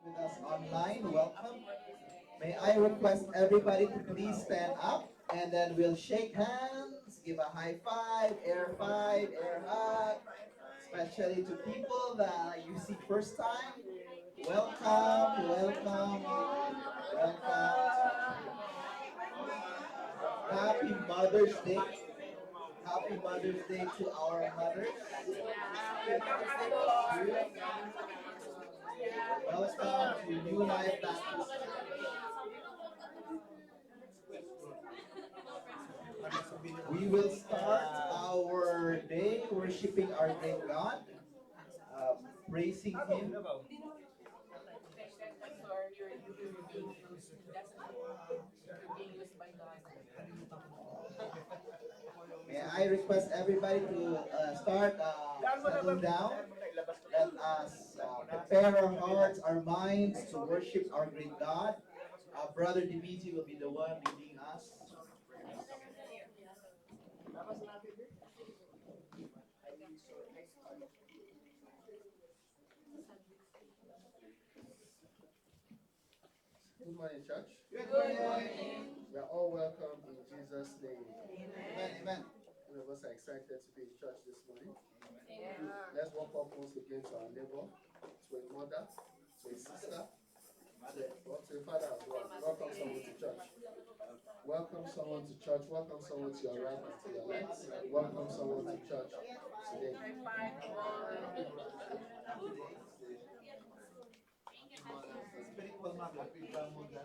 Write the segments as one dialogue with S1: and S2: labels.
S1: with us online, welcome. May I request everybody to please stand up and then we'll shake hands, give a five, air hug, especially to people that you see first time. Welcome, welcome, welcome. Happy Mother's Day. Happy Mother's Day to our mothers. Welcome to New Life Baptist Church. We will start our day worshiping our great God, praising Him. May I request everybody to start settle down. Let us prepare our hearts, our minds to worship our great God. Brother Dimitri will be the one leading us.
S2: Good morning, church.
S1: Good morning.
S2: We are all welcome in Jesus' name.
S1: Amen. Amen.
S2: All of us are excited to be in church this morning. Let's walk up once again to our neighbor, to a mother, to a sister, to a father as well. Welcome someone to church. Welcome someone to church. Welcome someone to your right and to your left. Welcome someone to church today.
S1: Spiritual mother. Happy grandmother.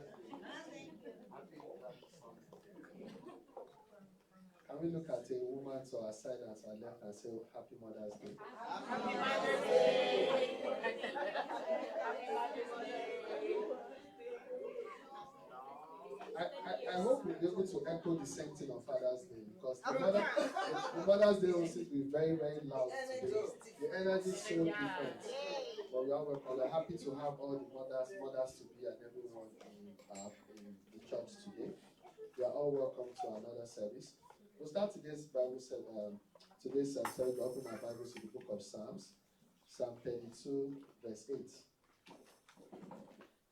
S2: Can we look at a woman to our side and to our left and say, oh, Happy Mother's Day?
S1: Happy Mother's Day.
S2: I hope we'll be able to echo the same thing on Father's Day because the Mother's Day will seem to be very, very loud today. The energy is so different. But we are welcome. We're happy to have all the mothers to be, and everyone in the church today. You are all welcome to another service. We'll start today's Bible today's service. We open our Bibles to the book of Psalms, Psalm 32, verse 8.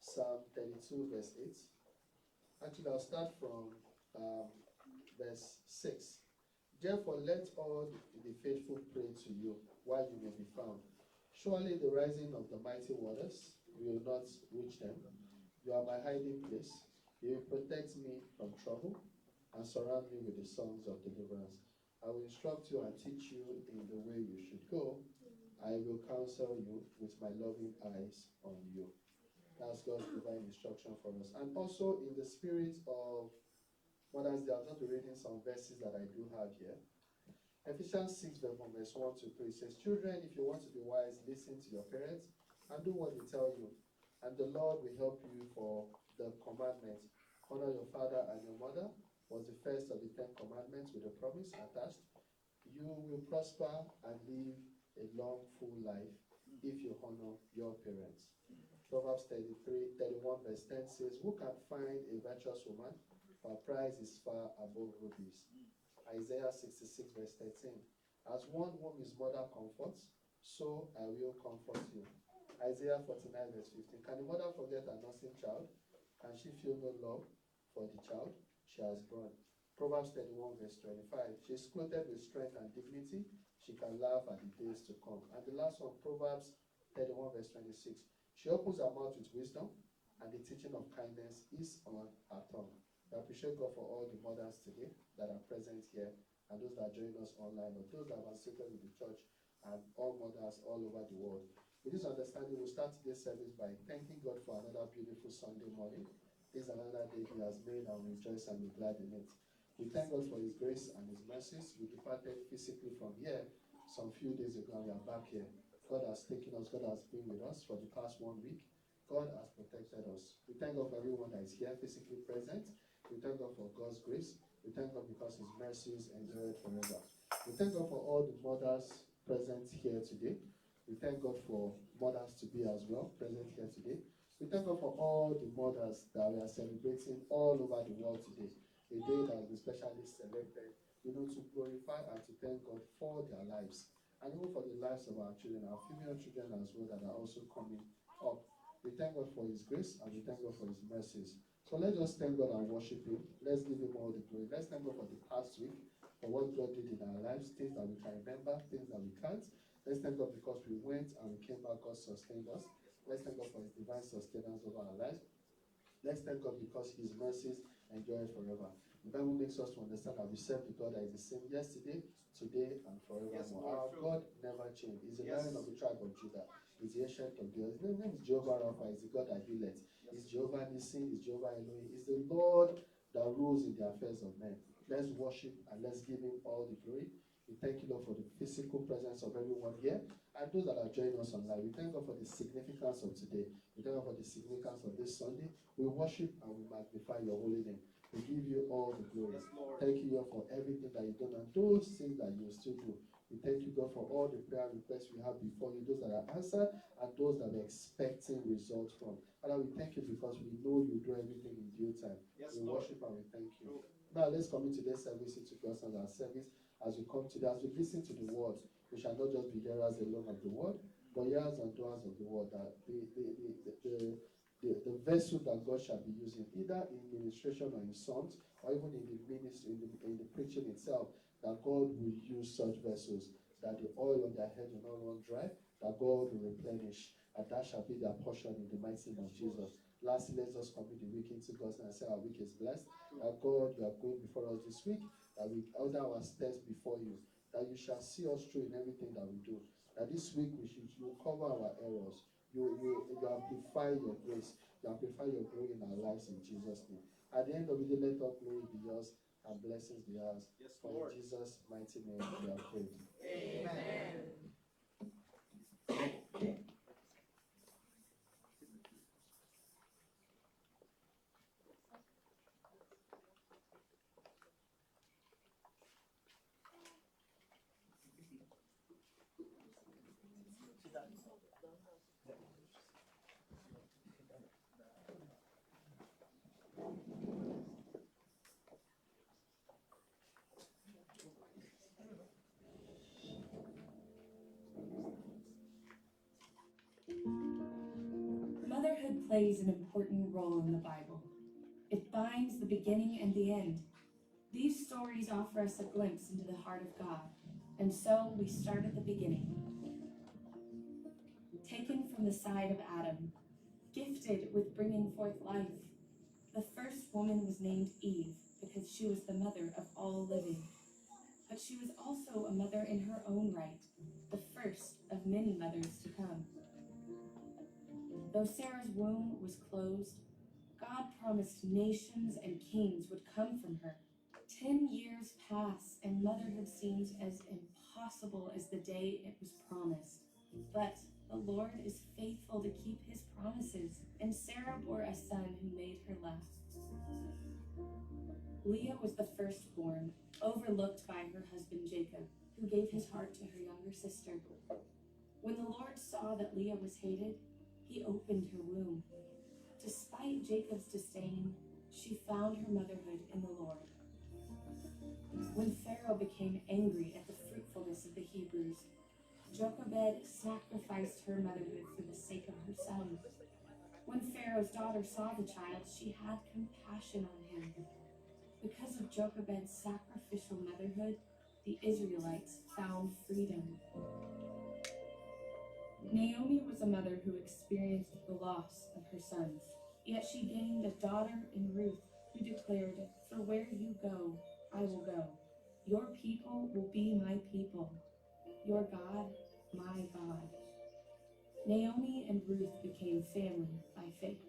S2: Psalm 32, verse 8. Actually, I'll start from verse 6. Therefore, let all the faithful pray to you while you may be found. Surely the rising of the mighty waters will not reach them. You are my hiding place. You will protect me from trouble and surround me with the songs of deliverance. I will instruct you and teach you in the way you should go. I will counsel you with my loving eyes on you. That's God's divine instruction for us. And also in the spirit of Mother's Day, I'll just be reading some verses that I do have here. Ephesians 6, verse 1 to 3 says, children, if you want to be wise, listen to your parents and do what they tell you. And the Lord will help you, for the commandment, honor your father and your mother, was the first of the 10 commandments with a promise attached. You will prosper and live a long, full life if you honor your parents. Proverbs 31 verse 10 says, who can find a virtuous woman? Her price is far above rubies. Isaiah 66 verse 13, as one whom his mother comforts, so I will comfort you. Isaiah 49 verse 15, can the mother forget her nursing child? Can she feel no love for the child she has born? Proverbs 31 verse 25, she is clothed with strength and dignity. She can laugh at the days to come. And the last one, Proverbs 31 verse 26, she opens her mouth with wisdom, and the teaching of kindness is on her tongue. We appreciate God for all the mothers today that are present here, and those that join us online, or those that have associated with the church, and all mothers all over the world. With this understanding, we'll start today's service by thanking God for another beautiful Sunday morning. This is another day He has made, and we rejoice and be glad in it. We thank God for His grace and His mercies. We departed physically from here some few days ago, and we are back here. God has taken us, God has been with us for the past 1 week. God has protected us. We thank God for everyone that is here physically present. We thank God for God's grace. We thank God because His mercies endure forever. We thank God for all the mothers present here today. We thank God for mothers to be as well present here today. We thank God for all the mothers that we are celebrating all over the world today. A day that has been specially selected, to glorify and to thank God for their lives. And even for the lives of our children, our female children as well, that are also coming up. We thank God for His grace and we thank God for His mercies. So let's just thank God and worship Him. Let's give Him all the glory. Let's thank God for the past week, for what God did in our lives, things that we can remember, things that we can't. Let's thank God because we went and we came back, God sustained us. Let's thank God for His divine sustenance over our lives. Let's thank God because His mercies endure forever. The Bible makes us to understand that we serve the God that is the same yesterday, today, and forevermore. Our God never changed. He's the Lion of the tribe of Judah. He's the Ancient of Days. His name is Jehovah Rapha. He's the God that healeth. He's Jehovah Nissi. He's Jehovah Elohim. He's the Lord that rules in the affairs of men. Let's worship and let's give Him all the glory. We thank you, Lord, for the physical presence of everyone here and those that are joining us online. We thank God for the significance of today. We thank God for the significance of this Sunday. We worship and we magnify your holy name. We give you all the glory. Thank you, Lord, for everything that you've done and those things that you will still do. We thank you, God, for all the prayer requests we have before you, those that are answered and those that we're expecting results from. Father, we thank you because we know you do everything in due time. We worship and we thank you. Now let's commit today's service into God's hands. Our service as we come today, as we listen to the word, we shall not just be hearers alone of the word, but hearers and doers of the word. That the vessel that God shall be using, either in ministration or in songs, or even in the ministry, in the preaching itself, that God will use such vessels, that the oil on their head will not run dry, that God will replenish, and that shall be their portion in the mighty name of Jesus. Lastly, let's just commit the week into God's hands and say our week is blessed. That God, you are going before us this week, that we order our steps before you, that you shall see us through in everything that we do. That this week you cover our errors. You amplify your grace. You amplify your glory in our lives in Jesus' name. At the end of the day, let all glory be yours and blessings be ours. For in Jesus' mighty name we are prayed.
S1: Amen.
S3: Motherhood plays an important role in the Bible. It binds the beginning and the end. These stories offer us a glimpse into the heart of God, and so we start at the beginning. Taken from the side of Adam, gifted with bringing forth life, the first woman was named Eve because she was the mother of all living. But she was also a mother in her own right, the first of many mothers to come. Though Sarah's womb was closed, God promised nations and kings would come from her. 10 years pass, and motherhood seems as impossible as the day it was promised. But the Lord is faithful to keep His promises, and Sarah bore a son who made her laugh. Leah was the firstborn, overlooked by her husband Jacob, who gave his heart to her younger sister. When the Lord saw that Leah was hated, He opened her womb. Despite Jacob's disdain, she found her motherhood in the Lord. When Pharaoh became angry at the fruitfulness of the Hebrews, Jochebed sacrificed her motherhood for the sake of her son. When Pharaoh's daughter saw the child, she had compassion on him. Because of Jochebed's sacrificial motherhood, the Israelites found freedom. Naomi was a mother who experienced the loss of her sons, yet she gained a daughter in Ruth who declared, "For where you go, I will go. Your people will be my people. Your God, my God." Naomi and Ruth became family by faith.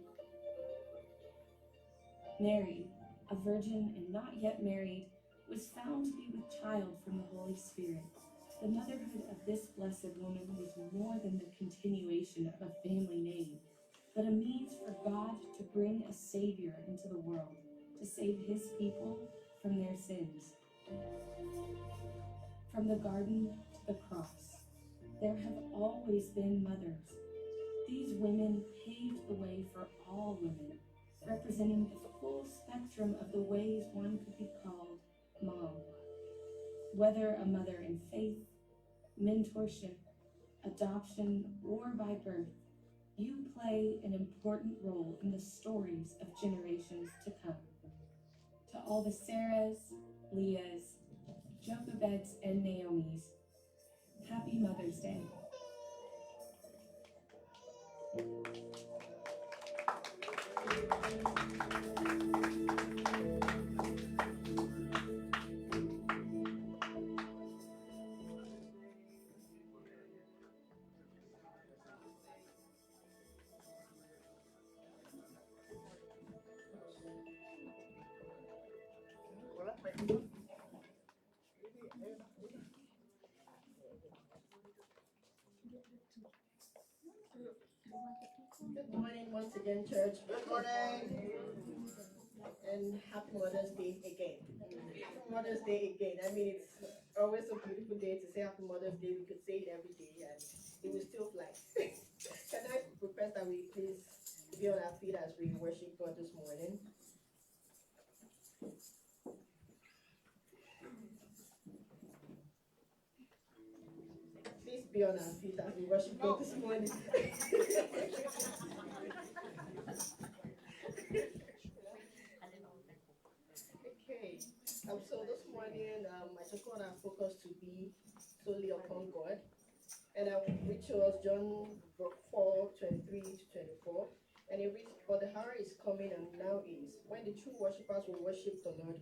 S3: Mary, a virgin and not yet married, was found to be with child from the Holy Spirit. The motherhood of this blessed woman was more than the continuation of a family name, but a means for God to bring a Savior into the world, to save His people from their sins. From the garden to the cross, there have always been mothers. These women paved the way for all women, representing the full spectrum of the ways one could be called mom. Whether a mother in faith, mentorship, adoption, or by birth, You play an important role in the stories of generations to come. To all the Sarahs, Leahs, Jochebeds, and Naomis, happy Mother's Day.
S4: Good morning once again, church.
S1: Good morning.
S4: And happy Mother's Day again. Happy Mother's Day again. I mean, it's always a beautiful day to say Happy Mother's Day. We could say it every day and it will still fly. Can I request that we please be on our feet as we worship God this morning? Please be on our feet as we worship God this morning. Okay, so this morning I just want our focus to be solely upon God. And we chose John 4:23 to 24. And it reads, "For the hour is coming and now is, when the true worshippers will worship the Lord,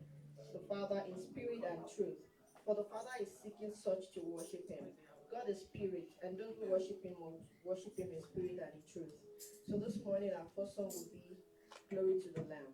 S4: the Father, in spirit and truth. For the Father is seeking such to worship him. God is spirit, and those who worship him will worship him in spirit and in truth." So this morning our first song will be Glory to the Lamb.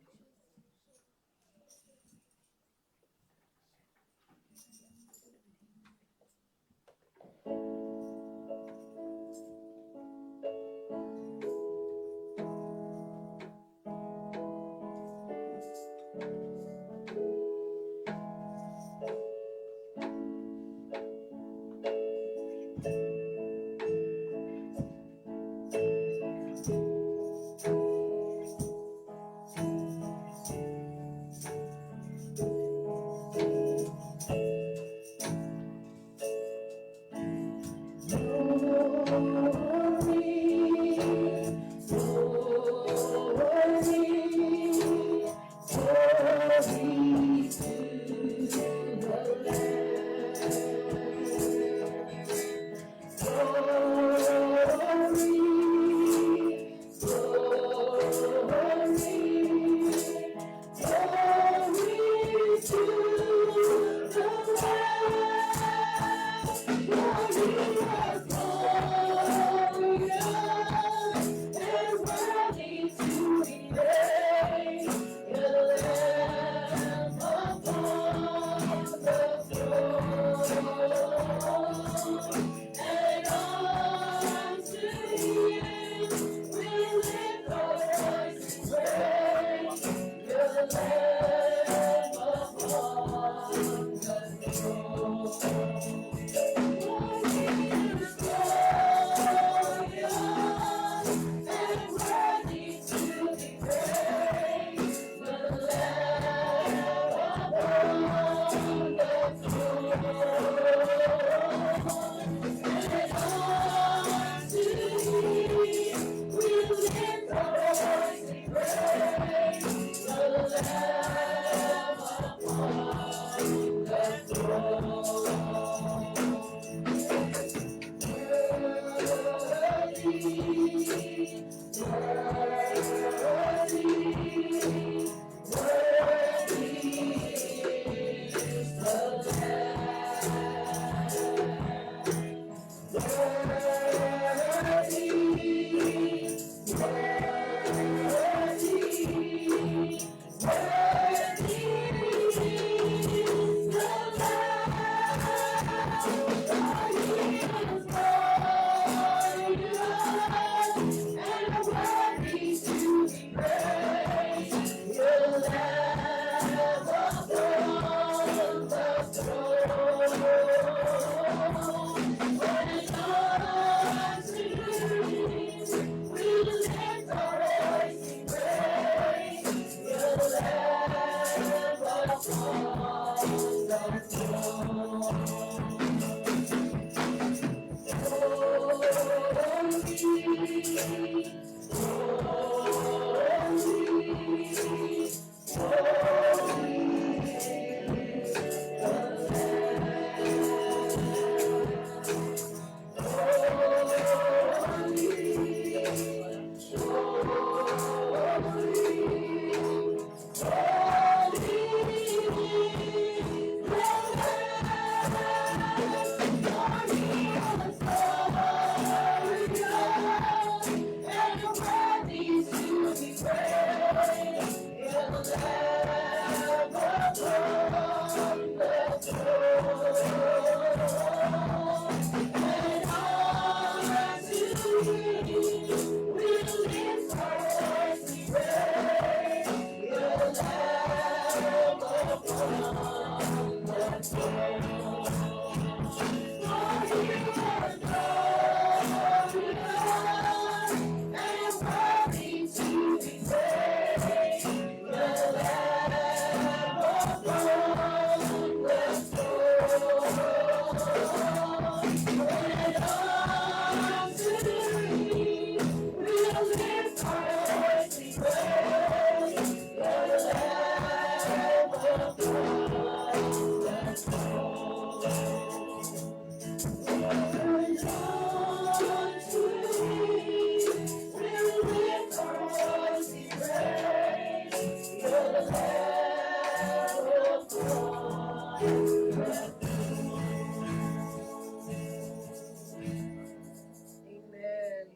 S4: Amen.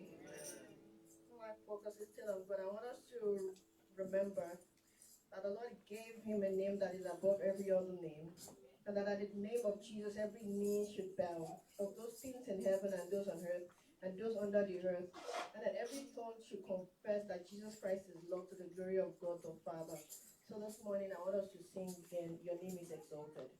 S4: My focus is still on God. I want us to remember that the Lord gave him a name that is above every other name, and that at the name of Jesus every knee should bow, of those things in heaven and those on earth and those under the earth, and that every tongue should confess that Jesus Christ is Lord to the glory of God the Father. So this morning I want us to sing again, Your Name is Exalted.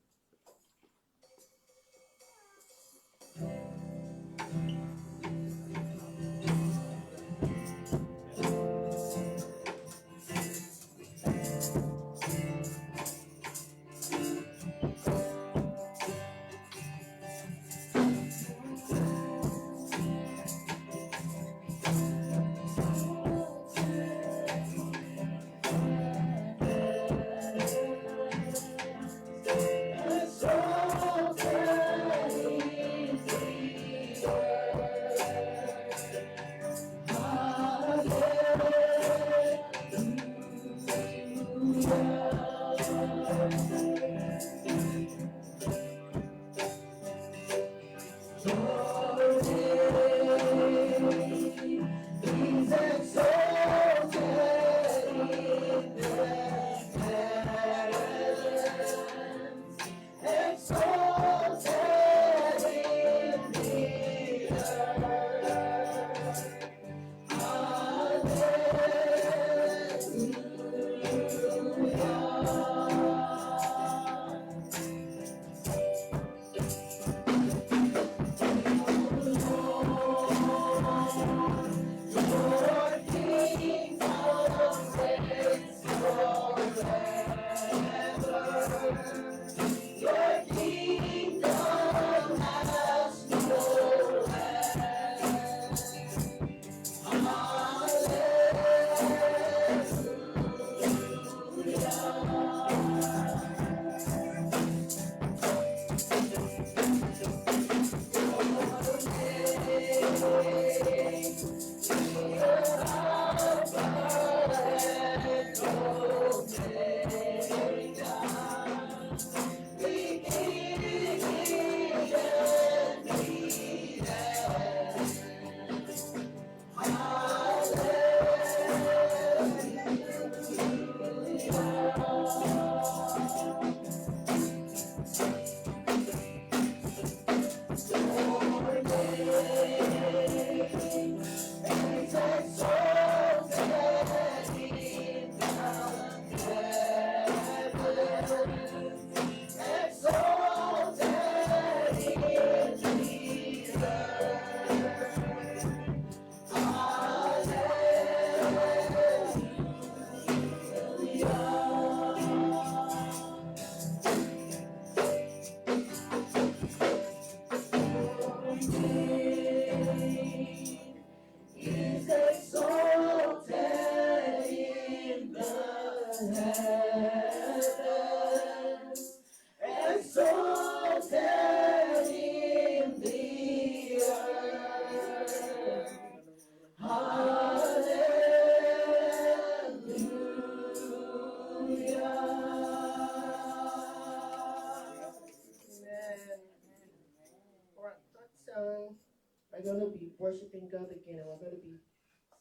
S4: worshiping God again, and we're going to be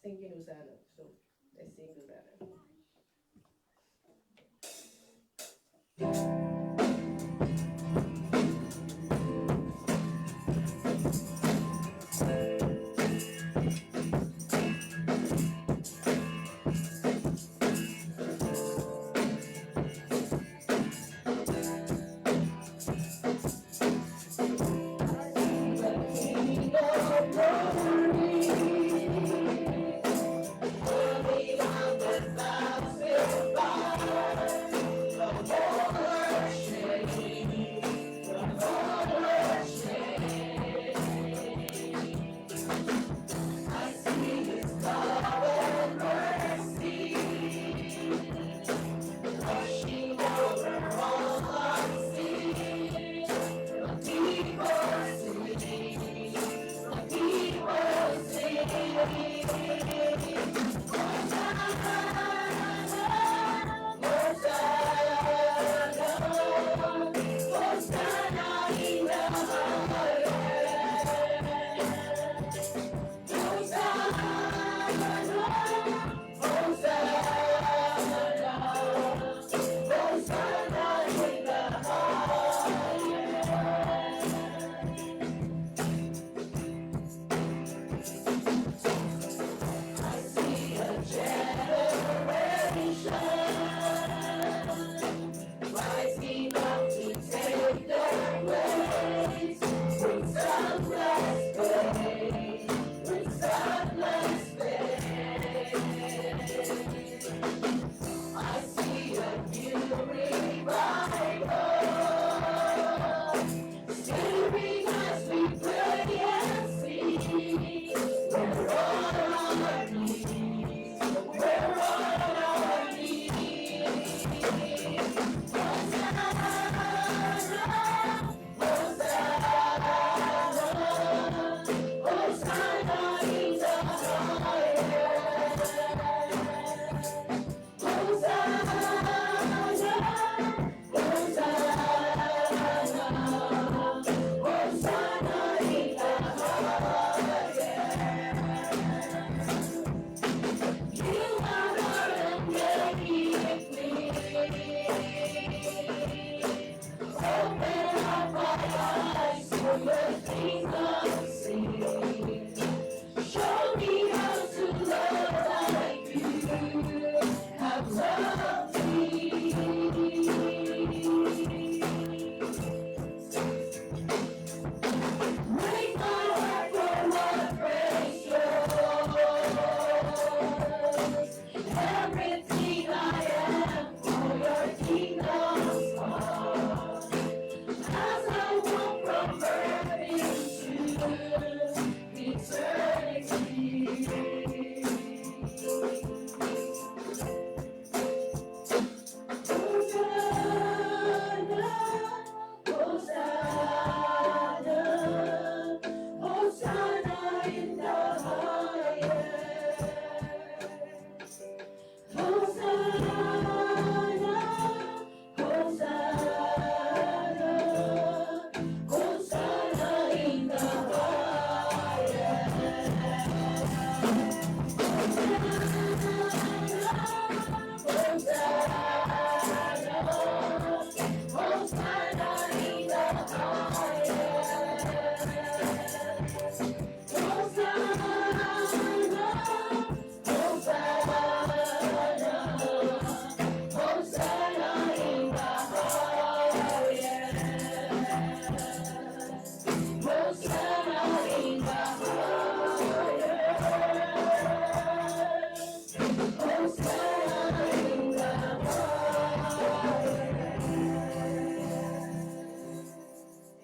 S4: singing Hosanna. So let's sing Hosanna.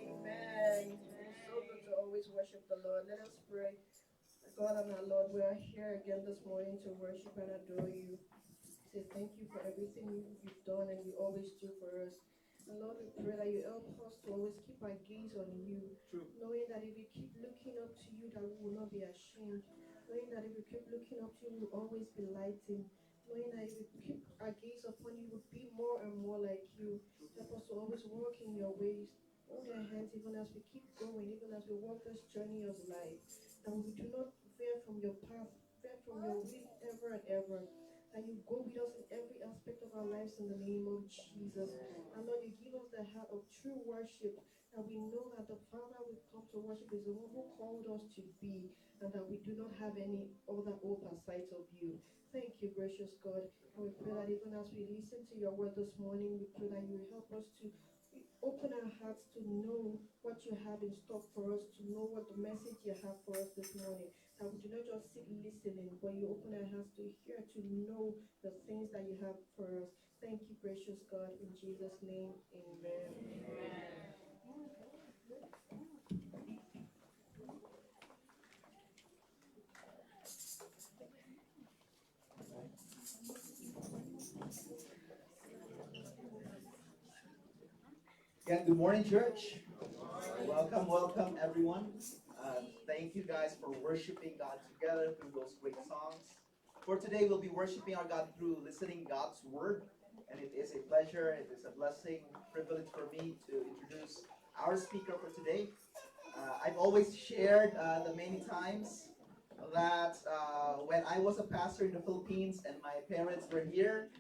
S4: Amen. It's so good to always worship the Lord. Let us pray. God and our Lord, we are here again this morning to worship and adore you. Say thank you for everything you've done and you always do for us. And Lord, we pray that you help us to always keep our gaze on you.
S1: True.
S4: Knowing that if we keep looking up to you, that we will not be ashamed. Knowing that if we keep looking up to you, we will always be lighting. Knowing that if we keep our gaze upon you, we'll be more and more like you. Help us to always walk in your ways. Hold our hands even as we keep going, even as we walk this journey of life. that we do not veer from your path, veer from your will ever and ever. That you go with us in every aspect of our lives in the name of Jesus. And Lord, you give us the heart of true worship. And we know that the Father we come to worship is the one who called us to be, and that we do not have any other hope aside of you. Thank you, gracious God. And we pray that even as we listen to your word this morning, we pray that you will help us to open our hearts to know what you have in stock for us, to know what the message you have for us this morning. That we do not just sit listening, but you open our hearts to hear, to know the things that you have for us. Thank you, gracious God. In Jesus' name, amen.
S1: Again, good morning, church. Welcome, welcome, everyone. Thank you guys for worshiping God together through those great songs. For today, we'll be worshiping our God through listening God's word, and it is a pleasure, it is a blessing, privilege for me to introduce our speaker for today. I've always shared the many times that when I was a pastor in the Philippines and my parents were here,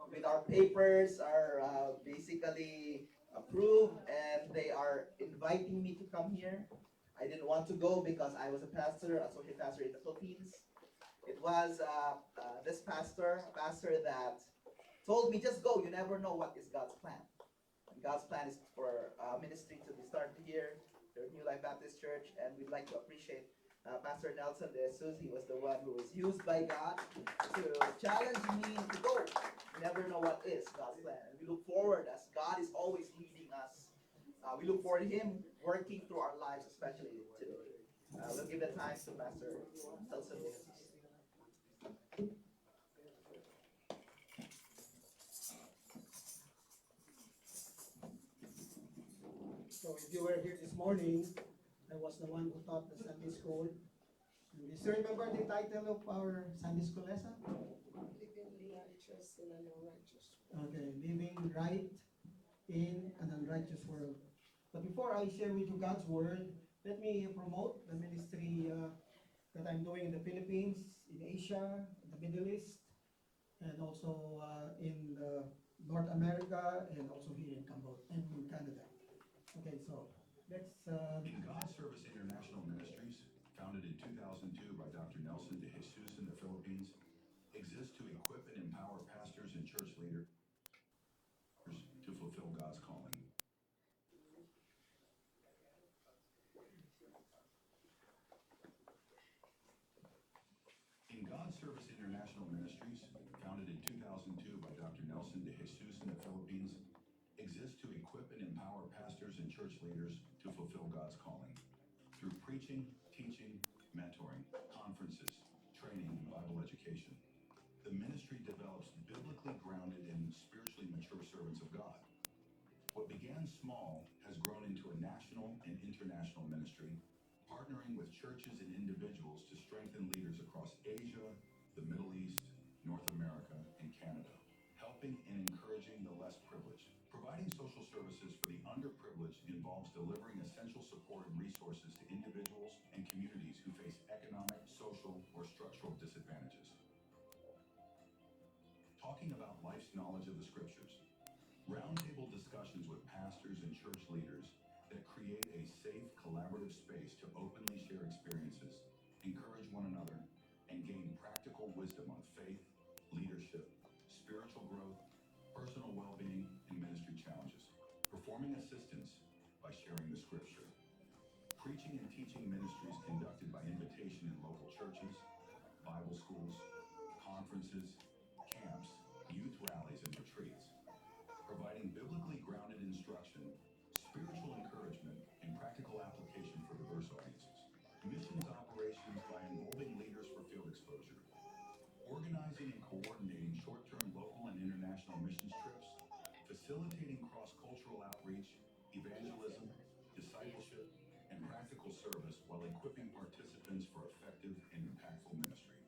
S1: with our papers are basically approved and they are inviting me to come here. I didn't want to go because I was a pastor, associate pastor in the Philippines. It was this pastor, a pastor that told me, just go, you never know what is God's plan. And God's plan is for ministry to be started here, the New Life Baptist Church, and we'd like to appreciate Pastor Nelson De Jesus. He was the one who was used by God to challenge me to go. You never know what is God's plan. And we look forward, as God is always leading us, we look forward to Him working through our lives, especially today. We'll give the time to Pastor Nelson De Jesus.
S5: So if you were here this morning, I was the one who taught the Sunday school. And do you still remember the title of our Sunday school lesson?
S4: Living righteous in an unrighteous world.
S5: Okay, living right in an unrighteous world. But before I share with you God's word, let me promote the ministry that I'm doing in the Philippines, in Asia, in the Middle East, and also in North America, and also here in Cambodia and in Canada. Okay, so let's.
S6: In God's Service International Ministries, founded in 2002 by Dr. Nelson De Jesus in the Philippines, exists to equip and empower pastors and church leaders to fulfill God's calling. In God's Service International Ministries, founded in 2002 by Dr. Nelson De Jesus in the Philippines, exists to equip and empower pastors and church leaders to fulfill God's calling. Through preaching, teaching, mentoring, conferences, training, and Bible education, the ministry develops biblically grounded and spiritually mature servants of God. What began small has grown into a national and international ministry, partnering with churches and individuals to strengthen leaders across Asia, the Middle East, North America, and Canada, helping and encouraging the less privileged. Providing social services for the underprivileged involves delivering essential support and resources to individuals and communities who face economic, social, or structural disadvantages. Talking about life's knowledge of the scriptures. Roundtable discussions with pastors and church leaders that create a safe, collaborative space to openly share experiences, encourage one another, and gain practical wisdom on faith, leadership, spiritual growth, personal well-being, and ministry challenges. Performing assistance by sharing the scripture. Preaching and teaching ministries conducted by invitation in local churches, Bible schools, conferences, camps, youth rallies, and retreats. Providing biblically grounded instruction, spiritual encouragement, and practical application for diverse audiences. Missions operations by involving leaders for field exposure. Organizing and coordinating short-term local and international missions trips, facilitating cross-cultural outreach, evangelism, discipleship, and practical service while equipping participants for effective and impactful ministry.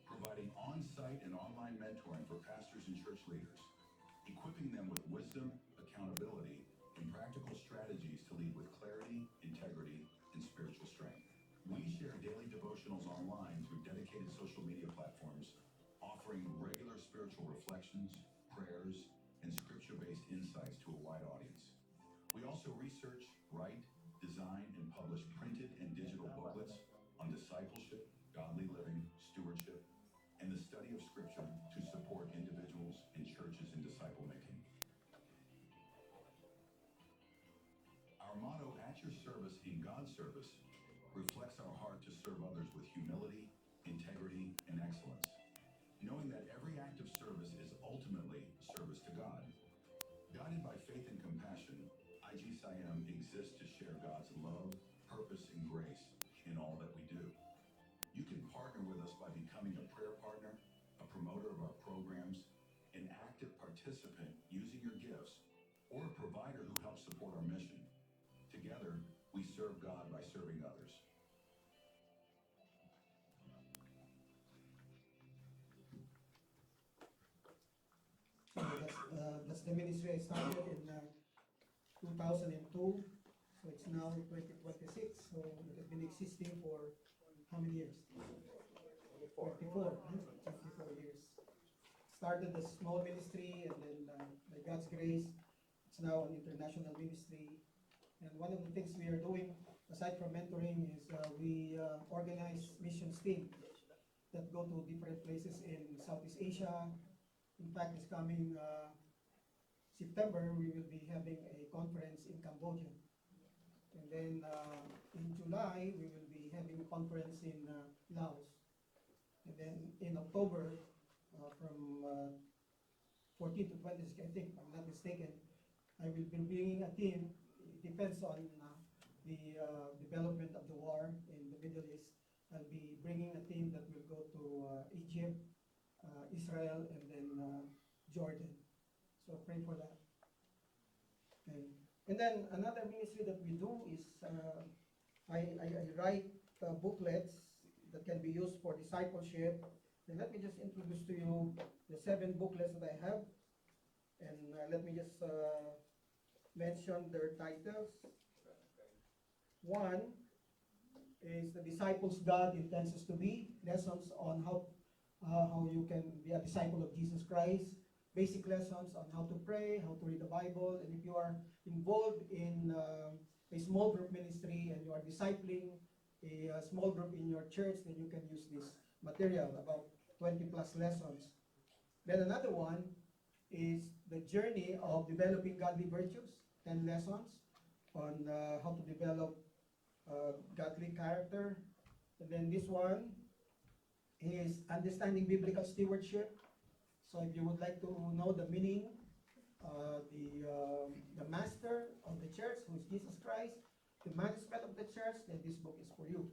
S6: Providing on-site and online mentoring for pastors and church leaders. equipping them with wisdom, accountability, and practical strategies to lead with clarity, integrity, and spiritual strength. We share daily devotionals online through dedicated social media platforms, offering regular spiritual reflections, prayers, and scripture-based insights to a wide audience. We also research, write, design, and publish printed and digital booklets on discipleship, godly living, stewardship, and the study of scripture to support individuals and churches in disciple making. Our motto, at your service in God's service, reflects our heart to serve others with humility, integrity, and excellence, knowing that every act of service is ultimately service to God. Guided by faith and compassion, IG Siam exists to share God's love, purpose, and grace in all that we do. You can partner with us by becoming a prayer partner, a promoter of our programs, an active participant using your gifts, or a provider who helps support our mission. Together, we serve God by serving others.
S5: So that's the ministry I started in 2002. So it's now 2026. So it has been existing for how many years? 24. 24 years. Started a small ministry, and then by God's grace, it's now an international ministry. And one of the things we are doing, aside from mentoring, is we organize missions team that go to different places in Southeast Asia. In fact, this coming September, we will be having a conference in Cambodia. And then in July, we will be having a conference in Laos. And then in October, from 14 to 20, I think, if I'm not mistaken, I will be bringing a team. It depends on the development of the war in the Middle East. I'll be bringing a team that will go to Egypt, Israel, and then Jordan. So pray for that. Okay. And then another ministry that we do is I write booklets that can be used for discipleship. And let me just introduce to you the 7 booklets that I have. And let me just mention their titles. One is The Disciples God Intends Us to Be, lessons on how you can be a disciple of Jesus Christ, basic lessons on how to pray, how to read the Bible, and if you are involved in a small group ministry and you are discipling a small group in your church, then you can use this material, about 20 plus lessons. Then another one is The Journey of Developing Godly Virtues, 10 lessons on how to develop godly character. And then this one is Understanding Biblical Stewardship. So if you would like to know the meaning, the master of the church, who is Jesus Christ, the management of the church, then this book is for you.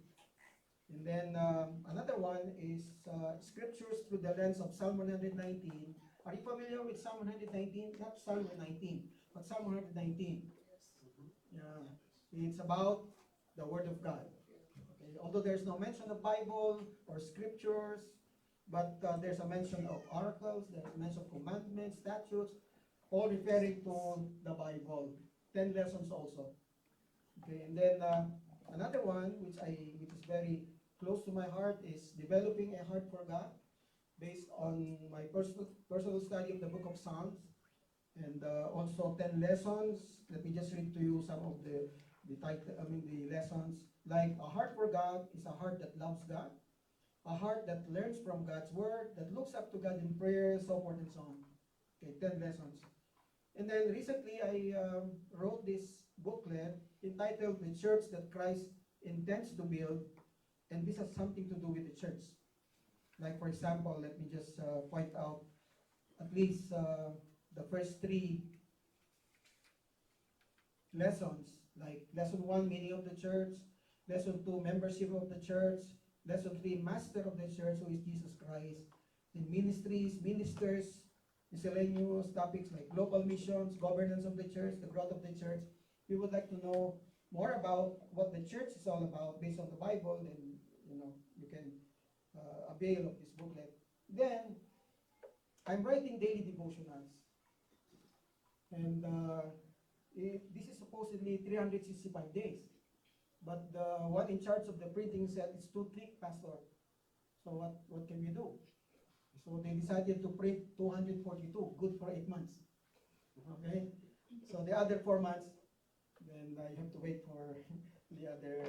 S5: And then another one is Scriptures Through the Lens of Psalm 119. Are you familiar with Psalm 119? Not Psalm 119, but Psalm 119. Yeah, it's about the Word of God. Okay. Although there's no mention of Bible or scriptures, but there's a mention of oracles, there's a mention of commandments, statutes, all referring to the Bible. 10 lessons also. Okay, and then another one which is very close to my heart is Developing a Heart for God, based on my personal study of the book of Psalms, and also 10 lessons. Let me just read to you some of the lessons. Like, a heart for God is a heart that loves God, a heart that learns from God's word, that looks up to God in prayer, so forth and so on. Okay, 10 lessons. And then recently I wrote this booklet entitled The Church That Christ Intends to Build, and this has something to do with the church. Like, for example, let me just point out at least the first 3 lessons, like lesson 1, meaning of the church, lesson 2, membership of the church, lesson 3, master of the church, who is Jesus Christ, and ministries, ministers, miscellaneous topics like global missions, governance of the church, the growth of the church. If you would like to know more about what the church is all about based on the Bible, then you can avail of this booklet. Then I'm writing daily devotionals. And this is supposedly 365 days. But the one in charge of the printing said it's too thick, Pastor. So what can we do? So they decided to print 242, good for 8 months. Okay? So the other 4 months, then you have to wait for the other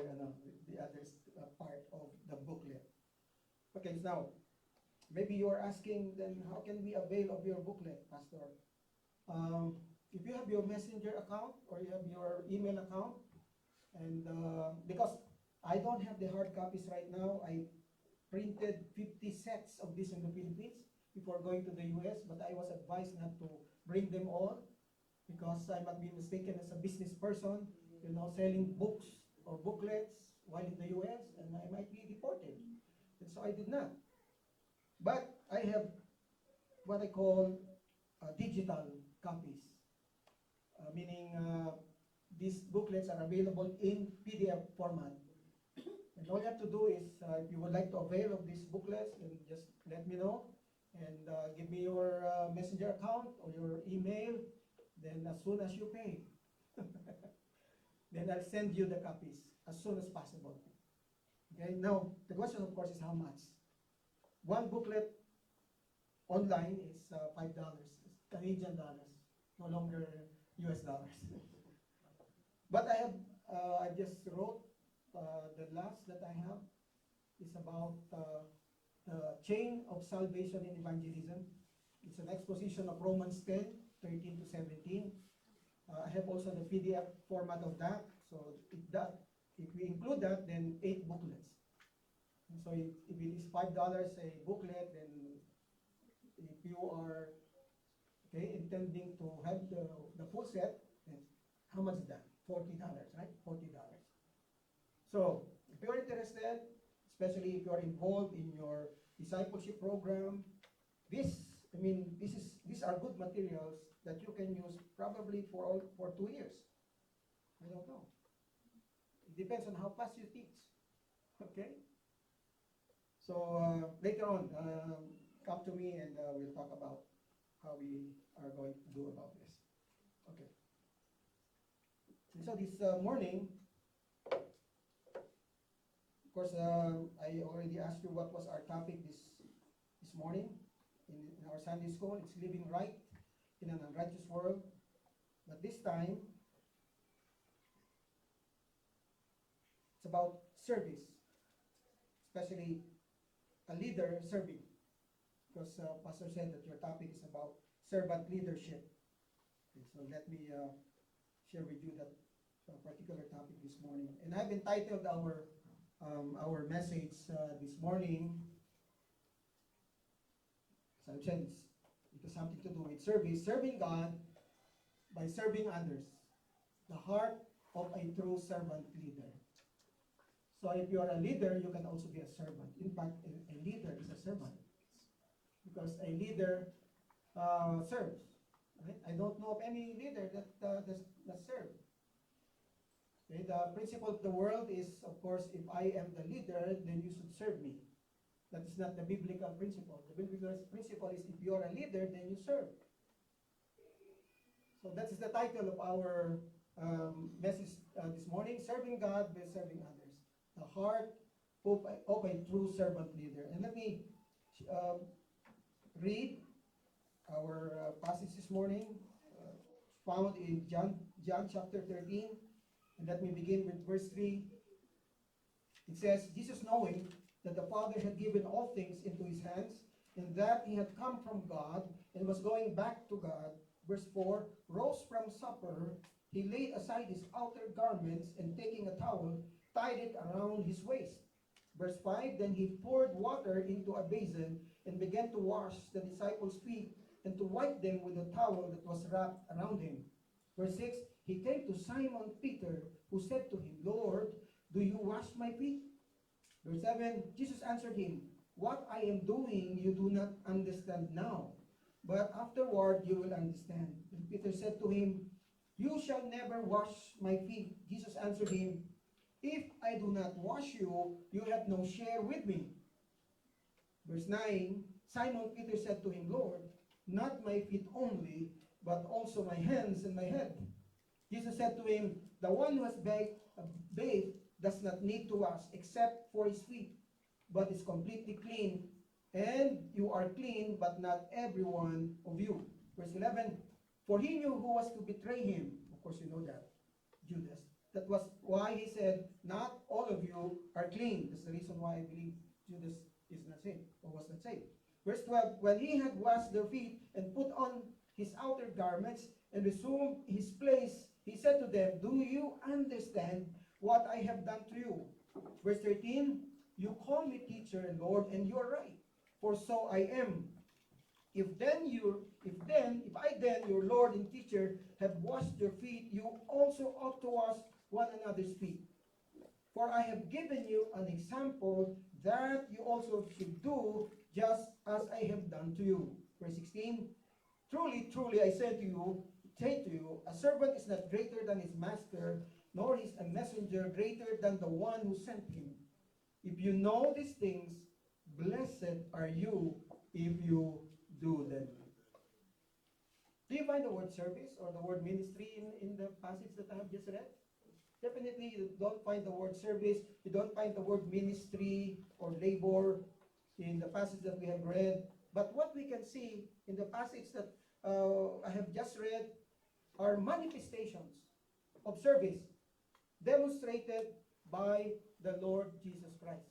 S5: part of the booklet. Okay, now, maybe you are asking, then how can we avail of your booklet, Pastor? If you have your messenger account or you have your email account, and because I don't have the hard copies right now, I printed 50 sets of this in the Philippines before going to the US, but I was advised not to bring them all because I might be mistaken as a business person, selling books or booklets while in the US, and I might be deported. And so I did not. But I have what I call digital copies, meaning these booklets are available in PDF format. And all you have to do is, if you would like to avail of these booklets, then just let me know and give me your messenger account or your email. Then as soon as you pay, then I'll send you the copies as soon as possible. Okay, now the question of course is how much? One booklet online is $5, Canadian dollars, no longer US dollars. But I just wrote, the last that I have is about the chain of salvation in evangelism. It's an exposition of Romans 10, 13 to 17. I have also the PDF format of that. So if we include that, then 8 booklets. And so if it is $5 a booklet, then if you are intending to have the full set, then how much is that? $40, right? $40. So if you're interested, especially if you're involved in your discipleship program, these are good materials that you can use probably for 2 years. I don't know. It depends on how fast you teach. Okay? So later on, come to me and we'll talk about how we are going to do about this. Okay. And so this morning, of course, I already asked you what was our topic this morning in our Sunday school. It's living right in an unrighteous world. But this time, it's about service, especially a leader serving. Because Pastor said that your topic is about servant leadership. Okay, so let me share with you that particular topic this morning. And I've entitled our message this morning, as I said, it has something to do with service, serving God by serving others, the heart of a true servant leader. So if you are a leader, you can also be a servant. In fact, a leader is a servant because a leader serves. Right? I don't know of any leader that serves. Okay, the principle of the world is, of course, if I am the leader, then you should serve me. That is not the biblical principle. The biblical principle is if you are a leader, then you serve. So that is the title of our message this morning, Serving God by Serving Others. The heart of a true servant leader. And let me read our passage this morning, found in John chapter 13. And let me begin with verse 3. It says, Jesus knowing that the Father had given all things into his hands, and that he had come from God, and was going back to God. Verse 4, rose from supper, he laid aside his outer garments, and taking a towel, tied it around his waist. Verse 5, then he poured water into a basin, and began to wash the disciples' feet, and to wipe them with a towel that was wrapped around him. Verse 6, he came to Simon Peter, who said to him, Lord, do you wash my feet? Verse 7, Jesus answered him, what I am doing you do not understand now, but afterward you will understand. And Peter said to him, you shall never wash my feet. Jesus answered him, if I do not wash you, you have no share with me. Verse 9, Simon Peter said to him, Lord, not my feet only, but also my hands and my head. Jesus said to him, the one who has bathed does not need to wash except for his feet, but is completely clean. And you are clean, but not every one of you. Verse 11, for he knew who was to betray him. Of course, you know that, Judas. That was why he said, not all of you are clean. That's the reason why I believe Judas is not saved, or was not saved. Verse 12, when he had washed their feet and put on his outer garments and resumed his place, he said to them, do you understand what I have done to you? Verse 13, you call me teacher and Lord, and you are right, for so I am. If I then, your Lord and teacher, have washed your feet, you also ought to wash one another's feet. For I have given you an example that you also should do just as I have done to you. Verse 16, truly, truly, I say to you, a servant is not greater than his master, nor is a messenger greater than the one who sent him. If you know these things, blessed are you if you do them. Do you find the word service or the word ministry in the passage that I have just read? Definitely you don't find the word service, you don't find the word ministry or labor in the passage that we have read. But what we can see in the passage that I have just read are manifestations of service demonstrated by the Lord Jesus Christ.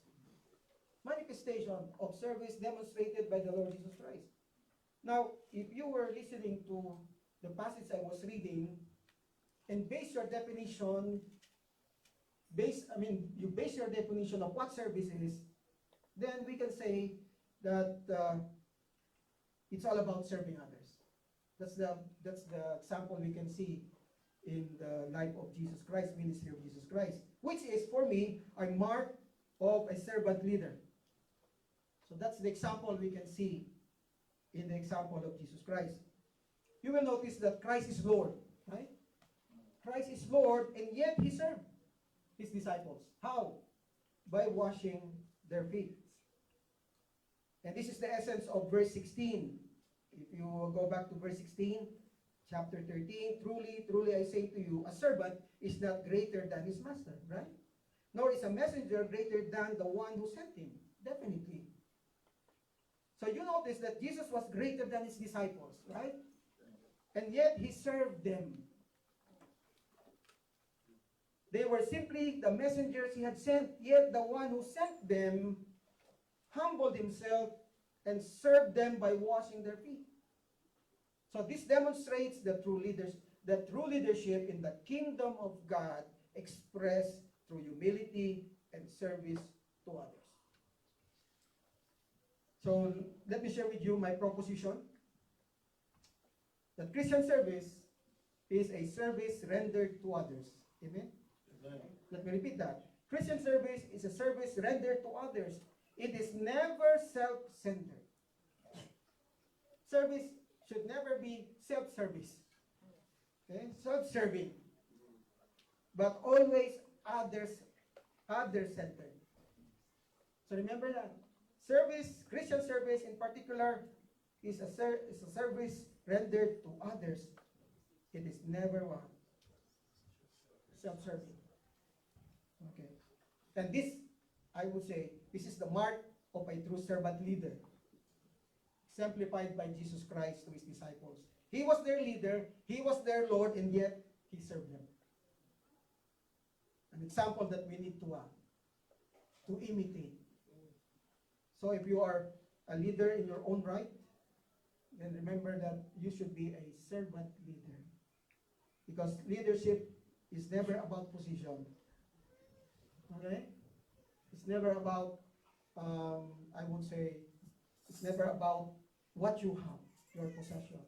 S5: Manifestation of service demonstrated by the Lord Jesus Christ. Now, if you were listening to the passage I was reading and base your definition of what service is, then we can say that it's all about serving others. That's the example we can see in the life of Jesus Christ, ministry of Jesus Christ, which is for me a mark of a servant leader. So that's the example we can see in the example of Jesus Christ. You will notice that Christ is Lord, right? Christ is Lord, and yet he served his disciples. How? By washing their feet. And this is the essence of verse 16. If you go back to verse 16, chapter 13, truly, truly I say to you, a servant is not greater than his master, right? Nor is a messenger greater than the one who sent him. Definitely. So you notice that Jesus was greater than his disciples, right? And yet he served them. They were simply the messengers he had sent, yet the one who sent them humbled himself and served them by washing their feet. So this demonstrates the true leadership in the kingdom of God expressed through humility and service to others. So let me share with you my proposition that Christian service is a service rendered to others. Amen? Amen. Let me repeat that. Christian service is a service rendered to others. It is never self-centered. Service should never be self-service. Okay? Self-serving. But always other-centered. So remember that. Christian service in particular, is a service rendered to others. It is never one. Self-serving. Okay. And this, I would say, this is the mark of a true servant leader, exemplified by Jesus Christ to his disciples. He was their leader, he was their Lord, and yet he served them. An example that we need to imitate. So if you are a leader in your own right, then remember that you should be a servant leader. Because leadership is never about position. Okay? It's never about, I would say, it's never about what you have, your possession.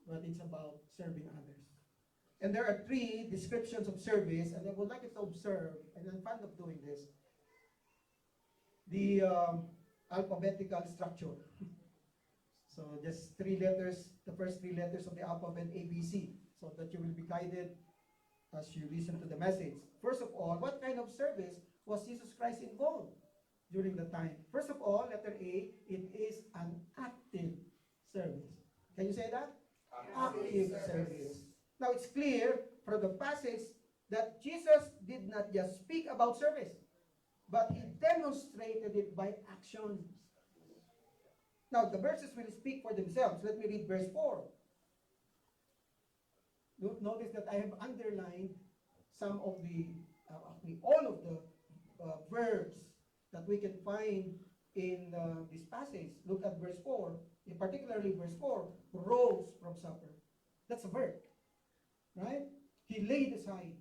S5: But it's about serving others. And there are 3 descriptions of service, and I would like you to observe, and I'm fond of doing this, the alphabetical structure. So just 3 letters, the first 3 letters of the alphabet ABC, so that you will be guided as you listen to the message. First of all, what kind of service was Jesus Christ involved during the time? First of all, letter A, it is an active service. Can you say that? Active service. Now it's clear from the passage that Jesus did not just speak about service, but he demonstrated it by actions. Now the verses will speak for themselves. Let me read verse 4. Notice that I have underlined some of actually all of the verbs that we can find in this passage. Look at verse 4, particularly verse 4, rose from supper. That's a verb, right? He laid aside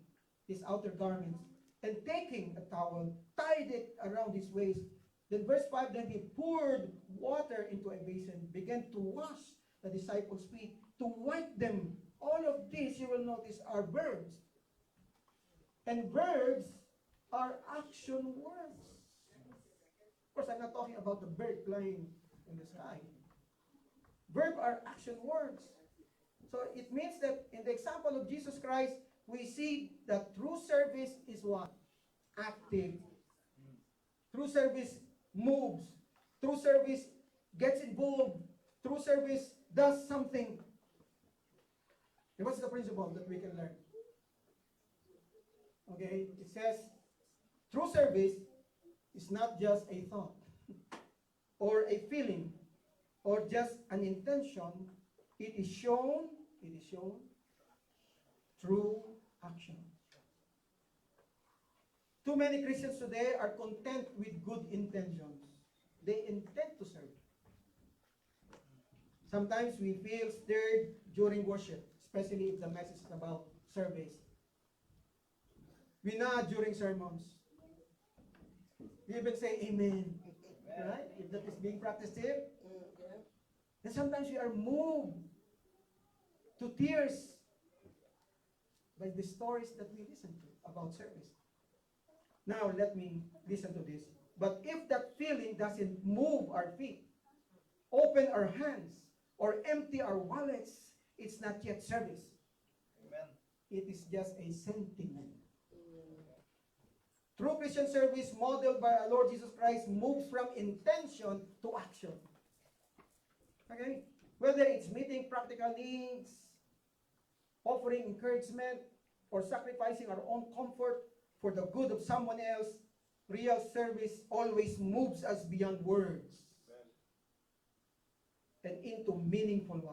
S5: his outer garments and taking a towel, tied it around his waist. Then verse 5, then he poured water into a basin, began to wash the disciples' feet, to wipe them. All of this, you will notice, are verbs. And verbs are action words. Of course, I'm not talking about the bird flying in the sky. Verb are action words. So it means that in the example of Jesus Christ, we see that true service is what? Active. True service moves. True service gets involved. True service does something. And what's the principle that we can learn? Okay, it says, true service is not just a thought or a feeling or just an intention. It is shown through action. Too many Christians today are content with good intentions. They intend to serve. Sometimes we feel stirred during worship, especially if the message is about service. We nod during sermons. We even say amen. Right? If that is being practiced here. And sometimes we are moved to tears by the stories that we listen to about service. Now let me listen to this. But if that feeling doesn't move our feet, open our hands, or empty our wallets, it's not yet service.
S1: Amen.
S5: It is just a sentiment. True Christian service modeled by our Lord Jesus Christ moves from intention to action. Okay? Whether it's meeting practical needs, offering encouragement, or sacrificing our own comfort for the good of someone else, real service always moves us beyond words and into meaningful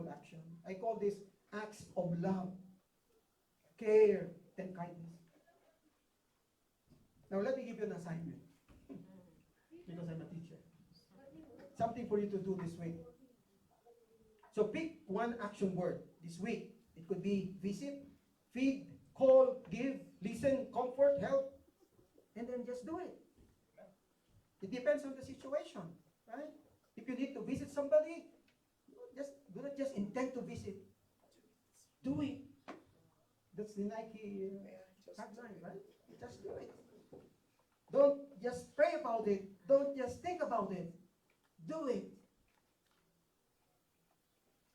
S5: action. I call this acts of love, care, and kindness. Now let me give you an assignment because I'm a teacher. Something for you to do this week. So pick one action word this week. It could be visit, feed, call, give, listen, comfort, help, and then just do it. It depends on the situation, right? If you need to visit somebody, do not just intend to visit. Do it. That's the Nike tagline, right? Just do it. Don't just pray about it. Don't just think about it. Do it.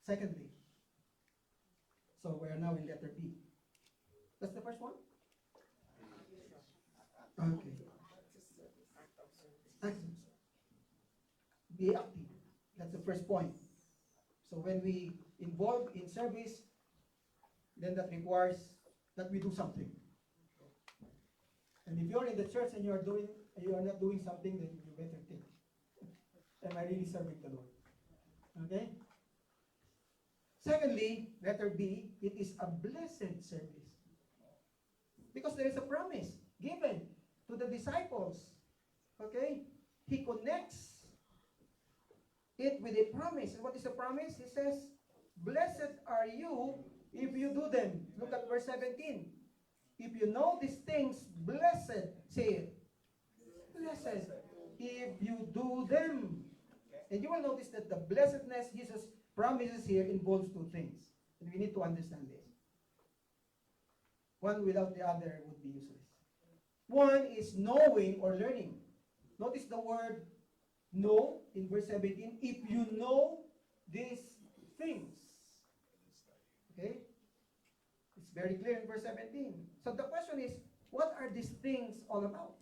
S5: Secondly, so we are now in letter B. That's the first one? Okay. Actions. Be active. That's the first point. So when we involve in service, then that requires that we do something. And if you're in the church and you are not doing something, then you better think. Am I really serving the Lord? Okay? Secondly, letter B, it is a blessed service. Because there is a promise given to the disciples. Okay? He connects it with a promise. And what is the promise? He says, blessed are you if you do them. Look at verse 17. If you know these things, blessed, say it. Blessed if you do them. And you will notice that the blessedness Jesus promises here involves two things. And we need to understand this. One without the other would be useless. One is knowing or learning. Notice the word know in verse 17. If you know these things. Okay? It's very clear in verse 17. So the question is, what are these things all about?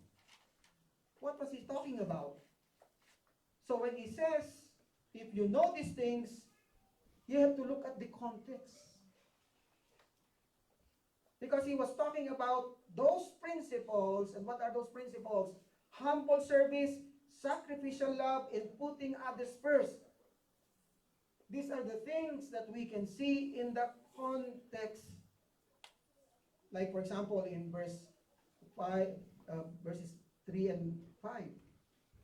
S5: What was he talking about? So when he says, if you know these things, You have to look at the context. Because he was talking about those principles, and what are those principles? Humble service, sacrificial love, and putting others first. These are the things that we can see in the context. Like for example, in verses 3 and 5.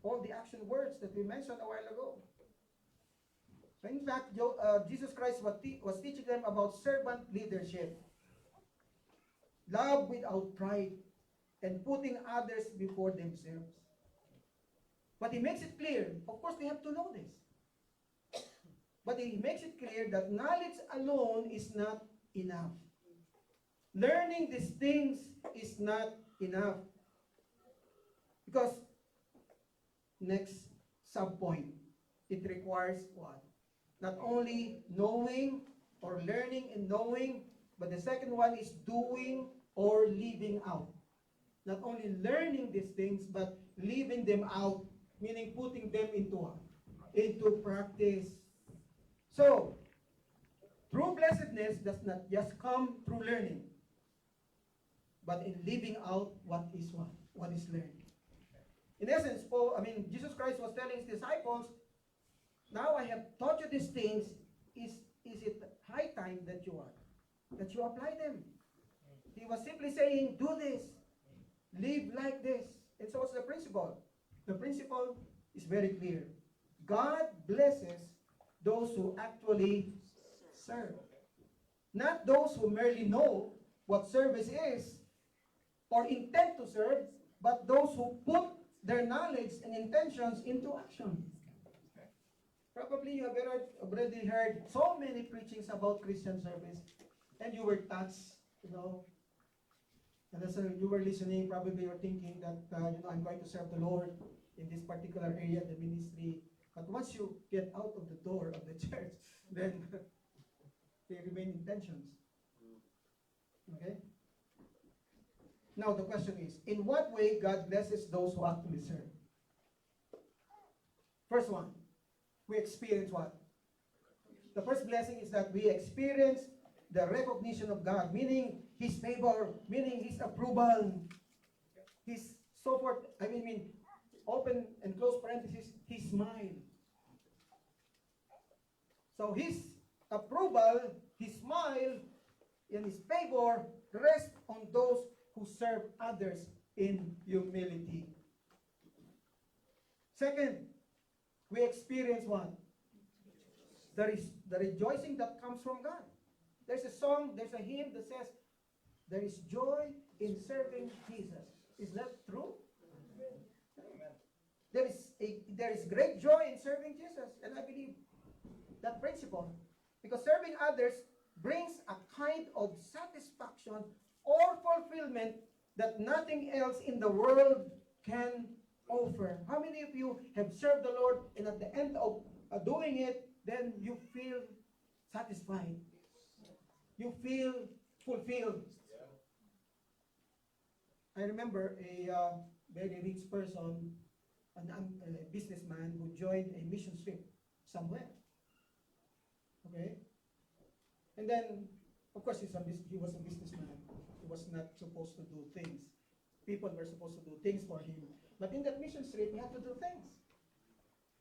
S5: All the action words that we mentioned a while ago. So in fact, Jesus Christ was teaching them about servant leadership. Love without pride, and putting others before themselves. But he makes it clear, of course they have to know this. But he makes it clear that knowledge alone is not enough. Learning these things is not enough. Because, next sub-point, it requires what? Not only knowing or learning and knowing, but the second one is doing or living out. Not only learning these things, but living them out, meaning putting them into practice. So, true blessedness does not just come through learning, but in living out what is learned. In essence, Jesus Christ was telling his disciples, now I have taught you these things, is it high time that you apply them? He was simply saying, do this, live like this. And so what's the principle? The principle is very clear. God blesses those who actually serve. Not those who merely know what service is or intend to serve, but those who put their knowledge and intentions into action. Probably you have already heard so many preachings about Christian service, and you were touched, and as you were listening, probably you're thinking that, I'm going to serve the Lord in this particular area, the ministry. But once you get out of the door of the church, then they remain intentions. Okay? Now the question is, in what way God blesses those who actually serve? First one, we experience what? The first blessing is that we experience the recognition of God, meaning His favor, meaning His approval, His so forth. Open and close parenthesis, His smile. So His approval, His smile, and His favor rest on those who serve others in humility. Second, we experience what? The rejoicing that comes from God. There's a song, there's a hymn that says, there is joy in serving Jesus. Is that true? There is great joy in serving Jesus, and I believe that principle. Because serving others brings a kind of satisfaction or fulfillment that nothing else in the world can offer. How many of you have served the Lord, and at the end of doing it, then you feel satisfied? You feel fulfilled. I remember a very rich person, a businessman who joined a mission trip somewhere. Okay? And then, of course, he was a businessman. He was not supposed to do things. People were supposed to do things for him. But in that mission trip, he had to do things.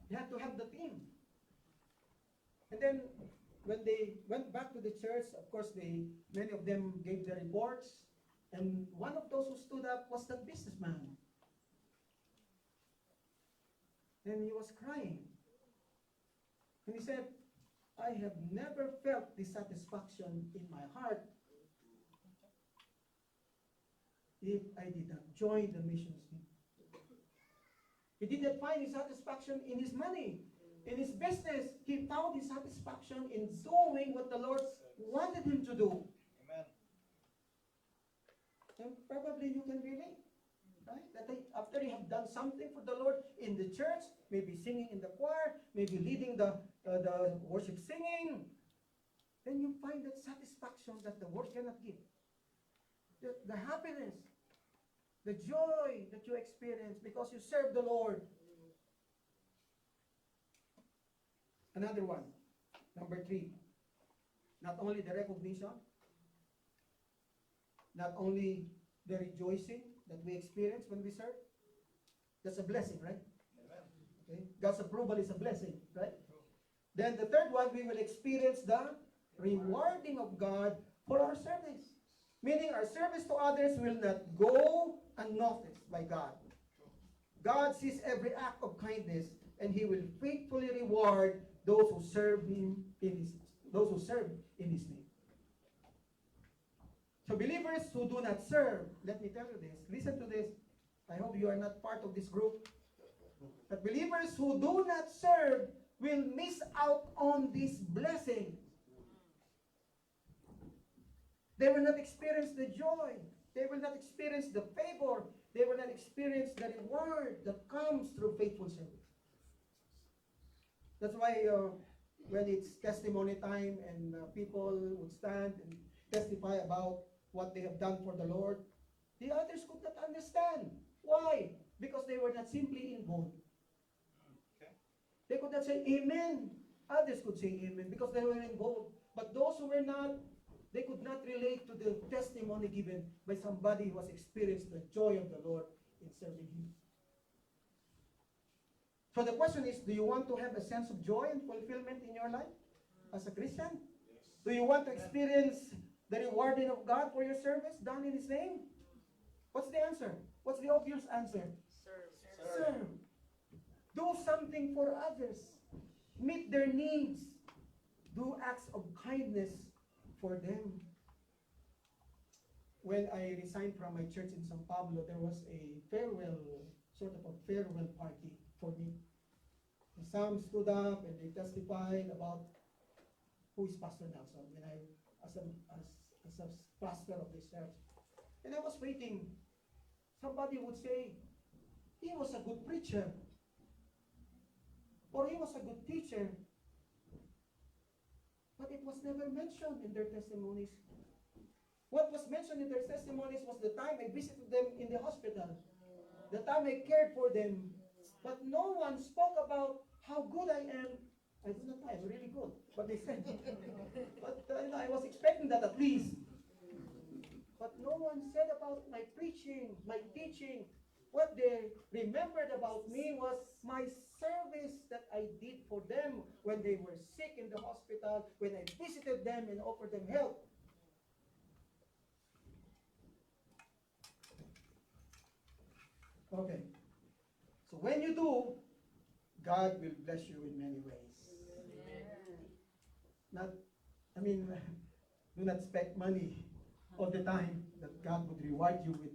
S5: He had to have the team. And then, when they went back to the church, of course, many of them gave their reports. And one of those who stood up was the businessman. And he was crying. And he said, I have never felt this satisfaction in my heart if I did not join the mission team. He did not find his satisfaction in his money, in his business. He found his satisfaction in doing what the Lord wanted him to do.
S1: Amen.
S5: And probably you can relate, right? That after you have done something for the Lord in the church, maybe singing in the choir, maybe leading the worship singing, then you find that satisfaction that the world cannot give. The happiness, the joy that you experience because you serve the Lord. Another one, number 3, Not only the recognition, not only the rejoicing that we experience when we serve. That's a blessing, right? Okay. God's approval is a blessing, right? Then the third one, we will experience the rewarding of God for our service. Meaning our service to others will not go unnoticed by God. God sees every act of kindness, and He will faithfully reward those who serve Him those who serve in His name. So believers who do not serve, let me tell you this, listen to this. I hope you are not part of this group. But believers who do not serve will miss out on this blessing. They will not experience the joy. They will not experience the favor. They will not experience the reward that comes through faithful service. That's why when it's testimony time and people would stand and testify about what they have done for the Lord, the others could not understand. Why? Because they were not simply involved. They could not say amen. Others could say amen because they were involved. But those who were not, they could not relate to the testimony given by somebody who has experienced the joy of the Lord in serving Him. So the question is, do you want to have a sense of joy and fulfillment in your life as a Christian? Do you want to experience the rewarding of God for your service done in His name? What's the answer? What's the obvious answer? Serve. Do something for others. Meet their needs. Do acts of kindness for them. When I resigned from my church in San Pablo, there was a sort of a farewell party for me. And some stood up and they testified about who is Pastor Nelson when I, as a pastor of this church. And I was waiting. Somebody would say, he was a good preacher, or he was a good teacher. But it was never mentioned in their testimonies. What was mentioned in their testimonies was the time I visited them in the hospital, the time I cared for them. But no one spoke about how good I am. I do not know, I'm really good, but they said. But I was expecting that at least. But no one said about my preaching, my teaching. What they remembered about me was my service that I did for them when they were sick in the hospital, when I visited them and offered them help. Okay. So when you do, God will bless you in many ways. Do not expect money all the time that God would reward you with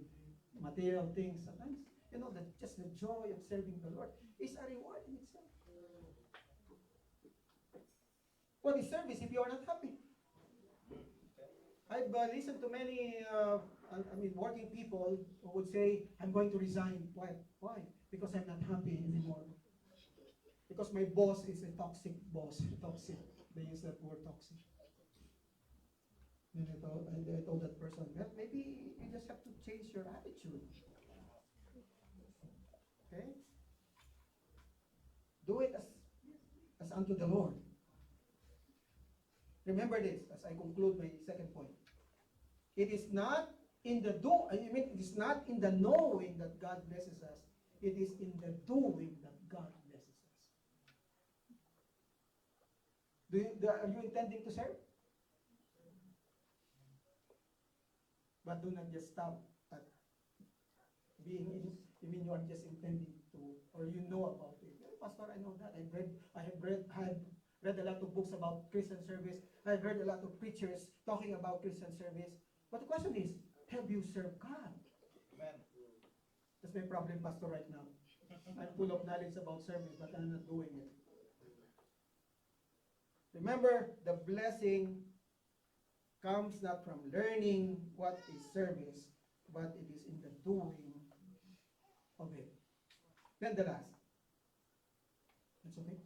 S5: material things. Sometimes, just the joy of serving the Lord is a reward in itself. What is service if you are not happy? I've listened to many working people who would say, I'm going to resign. Why? Because I'm not happy anymore. Because my boss is a toxic boss. Toxic. They use that word toxic. And I told that person, well, maybe you just have to change your attitude. Okay? Do it as unto the Lord. Remember this as I conclude my second point. It is not in the it is not in the knowing that God blesses us. It is in the doing that God blesses us. Are you intending to serve? But do not just stop at being in. You mean you are just intending to, or you know about it. Pastor, I know that. I have read a lot of books about Christian service. I've heard a lot of preachers talking about Christian service. But the question is, have you served God?
S1: Amen.
S5: That's my problem, Pastor, right now. I'm full of knowledge about service, but I'm not doing it. Remember, the blessing comes not from learning what is service, but it is in the doing of it. Then the last. That's okay?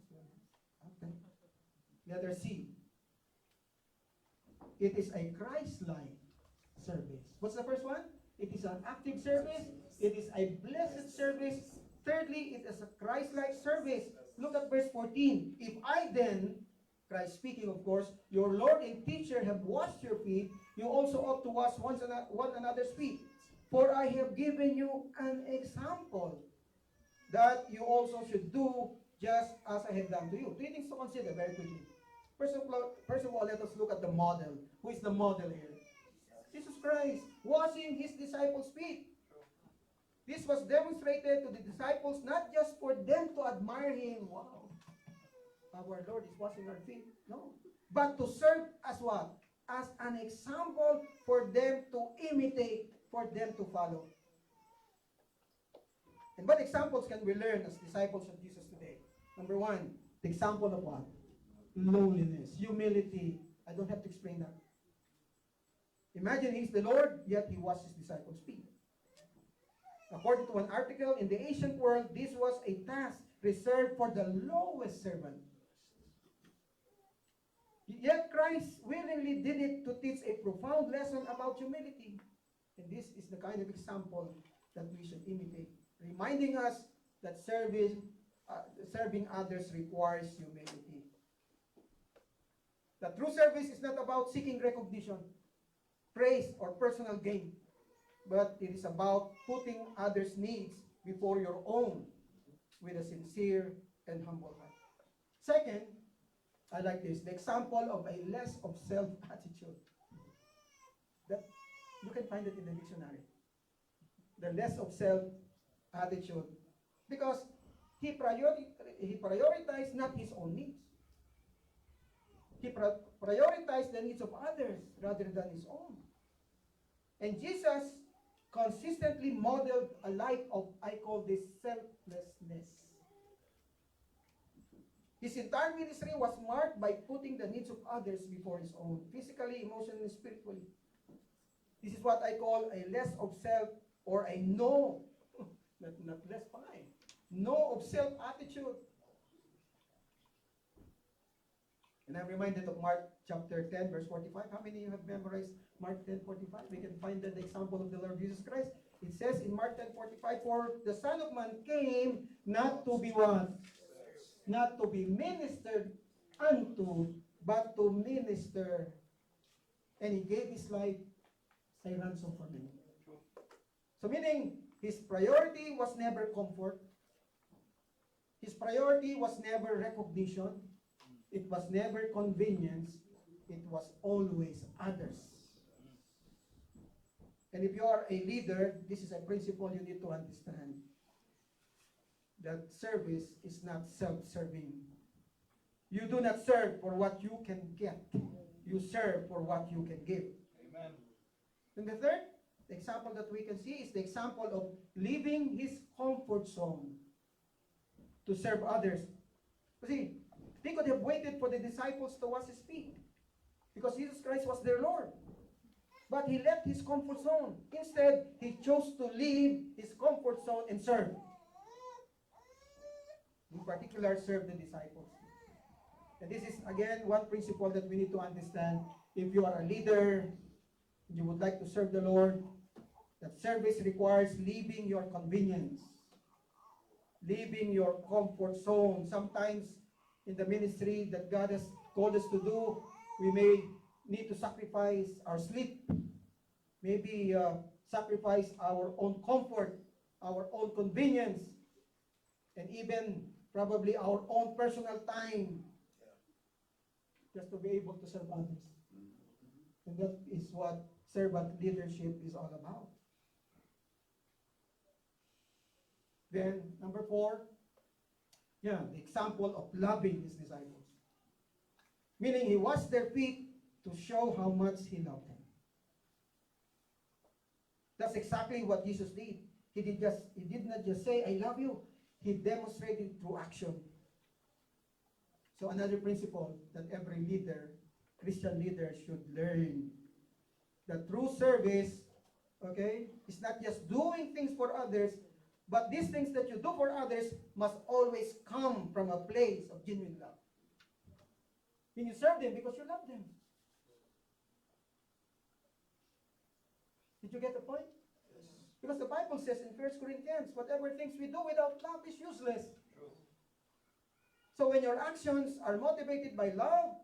S5: Okay. Letter C. It is a Christ-like service. What's the first one? It is an active service. It is a blessed service. Thirdly, it is a Christ-like service. Look at verse 14. If I then, Christ speaking, of course, your Lord and teacher have washed your feet, you also ought to wash one another's feet. For I have given you an example that you also should do just as I have done to you. Three things to consider very quickly. First of all, let us look at the model. Who is the model here? Jesus Christ, washing his disciples' feet. This was demonstrated to the disciples not just for them to admire him. Wow, our Lord is washing our feet. No. But to serve as what? As an example for them to imitate, for them to follow. And what examples can we learn as disciples of Jesus today? Number one, the example of what? Lowliness, humility. I don't have to explain that. Imagine he's the Lord, yet he washed his disciples' feet. According to an article in the ancient world, this was a task reserved for the lowest servant. Yet Christ willingly did it to teach a profound lesson about humility. And this is the kind of example that we should imitate, reminding us that serving others requires humility. The true service is not about seeking recognition, praise, or personal gain, but it is about putting others' needs before your own with a sincere and humble heart. Second, I like this, the example of a less of self attitude. That you can find it in the dictionary. The less of self attitude. Because he prioritized not his own needs. He prioritized the needs of others rather than his own. And Jesus consistently modeled a life of, I call this, selflessness. His entire ministry was marked by putting the needs of others before his own, physically, emotionally, and spiritually. This is what I call a less of self, or a no, not less fine, no of self attitude. And I'm reminded of Mark chapter 10, verse 45. How many of you have memorized Mark 10:45? We can find that the example of the Lord Jesus Christ. It says in Mark 10:45, for the Son of Man came not to be what? Not to be ministered unto, but to minister. And he gave his life a ransom for many. So meaning, his priority was never comfort. His priority was never recognition. It was never convenience. It was always others. And if you are a leader, this is a principle you need to understand. That service is not self-serving. You do not serve for what you can get. You serve for what you can give.
S1: Amen.
S5: And the third example that we can see is the example of leaving his comfort zone to serve others. You see, they could have waited for the disciples to wash his feet because Jesus Christ was their Lord. But he left his comfort zone. Instead, he chose to leave his comfort zone and serve. In particular, serve the disciples. And this is, again, one principle that we need to understand. If you are a leader, you would like to serve the Lord, that service requires leaving your convenience, leaving your comfort zone. Sometimes in the ministry that God has called us to do, we may need to sacrifice our sleep, maybe sacrifice our own comfort, our own convenience, and even probably our own personal time, just to be able to serve others. And that is what servant leadership is all about. Then, number 4, the example of loving his disciples. Meaning, he washed their feet to show how much he loved them. That's exactly what Jesus did. He did not just say, I love you. He demonstrated through action. So another principle that every leader, Christian leader, should learn. The true service, is not just doing things for others, but these things that you do for others must always come from a place of genuine love. And you serve them because you love them. Did you get the point? Yes. Because the Bible says in 1 Corinthians, whatever things we do without love is useless. True. So when your actions are motivated by love,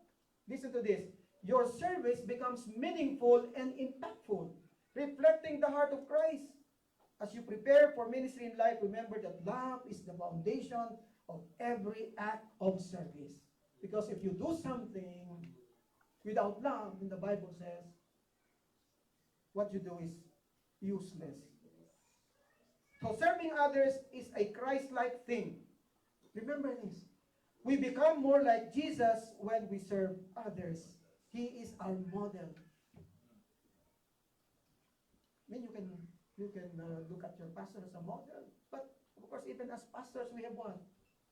S5: listen to this, your service becomes meaningful and impactful, reflecting the heart of Christ. As you prepare for ministry in life, remember that love is the foundation of every act of service. Because if you do something without love, then the Bible says, what you do is useless. So serving others is a Christ-like thing. Remember this. We become more like Jesus when we serve others. He is our model. I mean, you can look at your pastor as a model. But of course, even as pastors, we have what?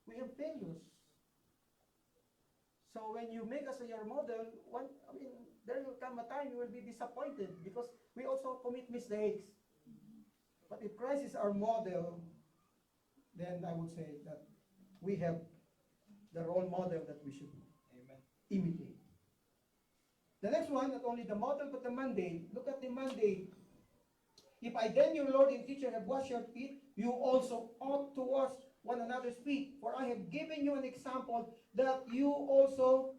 S5: We have failures. So when you make us your model, there will come a time you will be disappointed because we also commit mistakes. But if Christ is our model, then I would say that we have the role model that we should imitate. The next one, not only the model but the mandate. Look at the mandate. If I then, your Lord and teacher, have washed your feet, you also ought to wash one another's feet. For I have given you an example that you also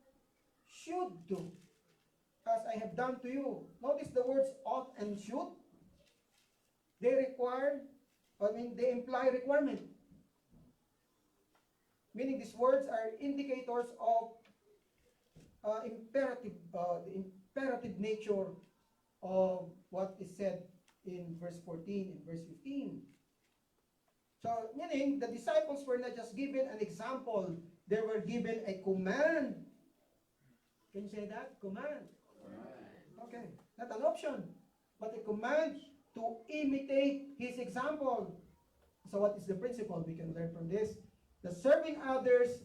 S5: should do, as I have done to you. Notice the words ought and should. They imply requirement. Meaning these words are indicators of the imperative nature of what is said in verse 14 and verse 15. So, meaning the disciples were not just given an example, they were given a command. Can you say that? Command. Okay, not an option, but a command to imitate his example. So what is the principle we can learn from this? The serving others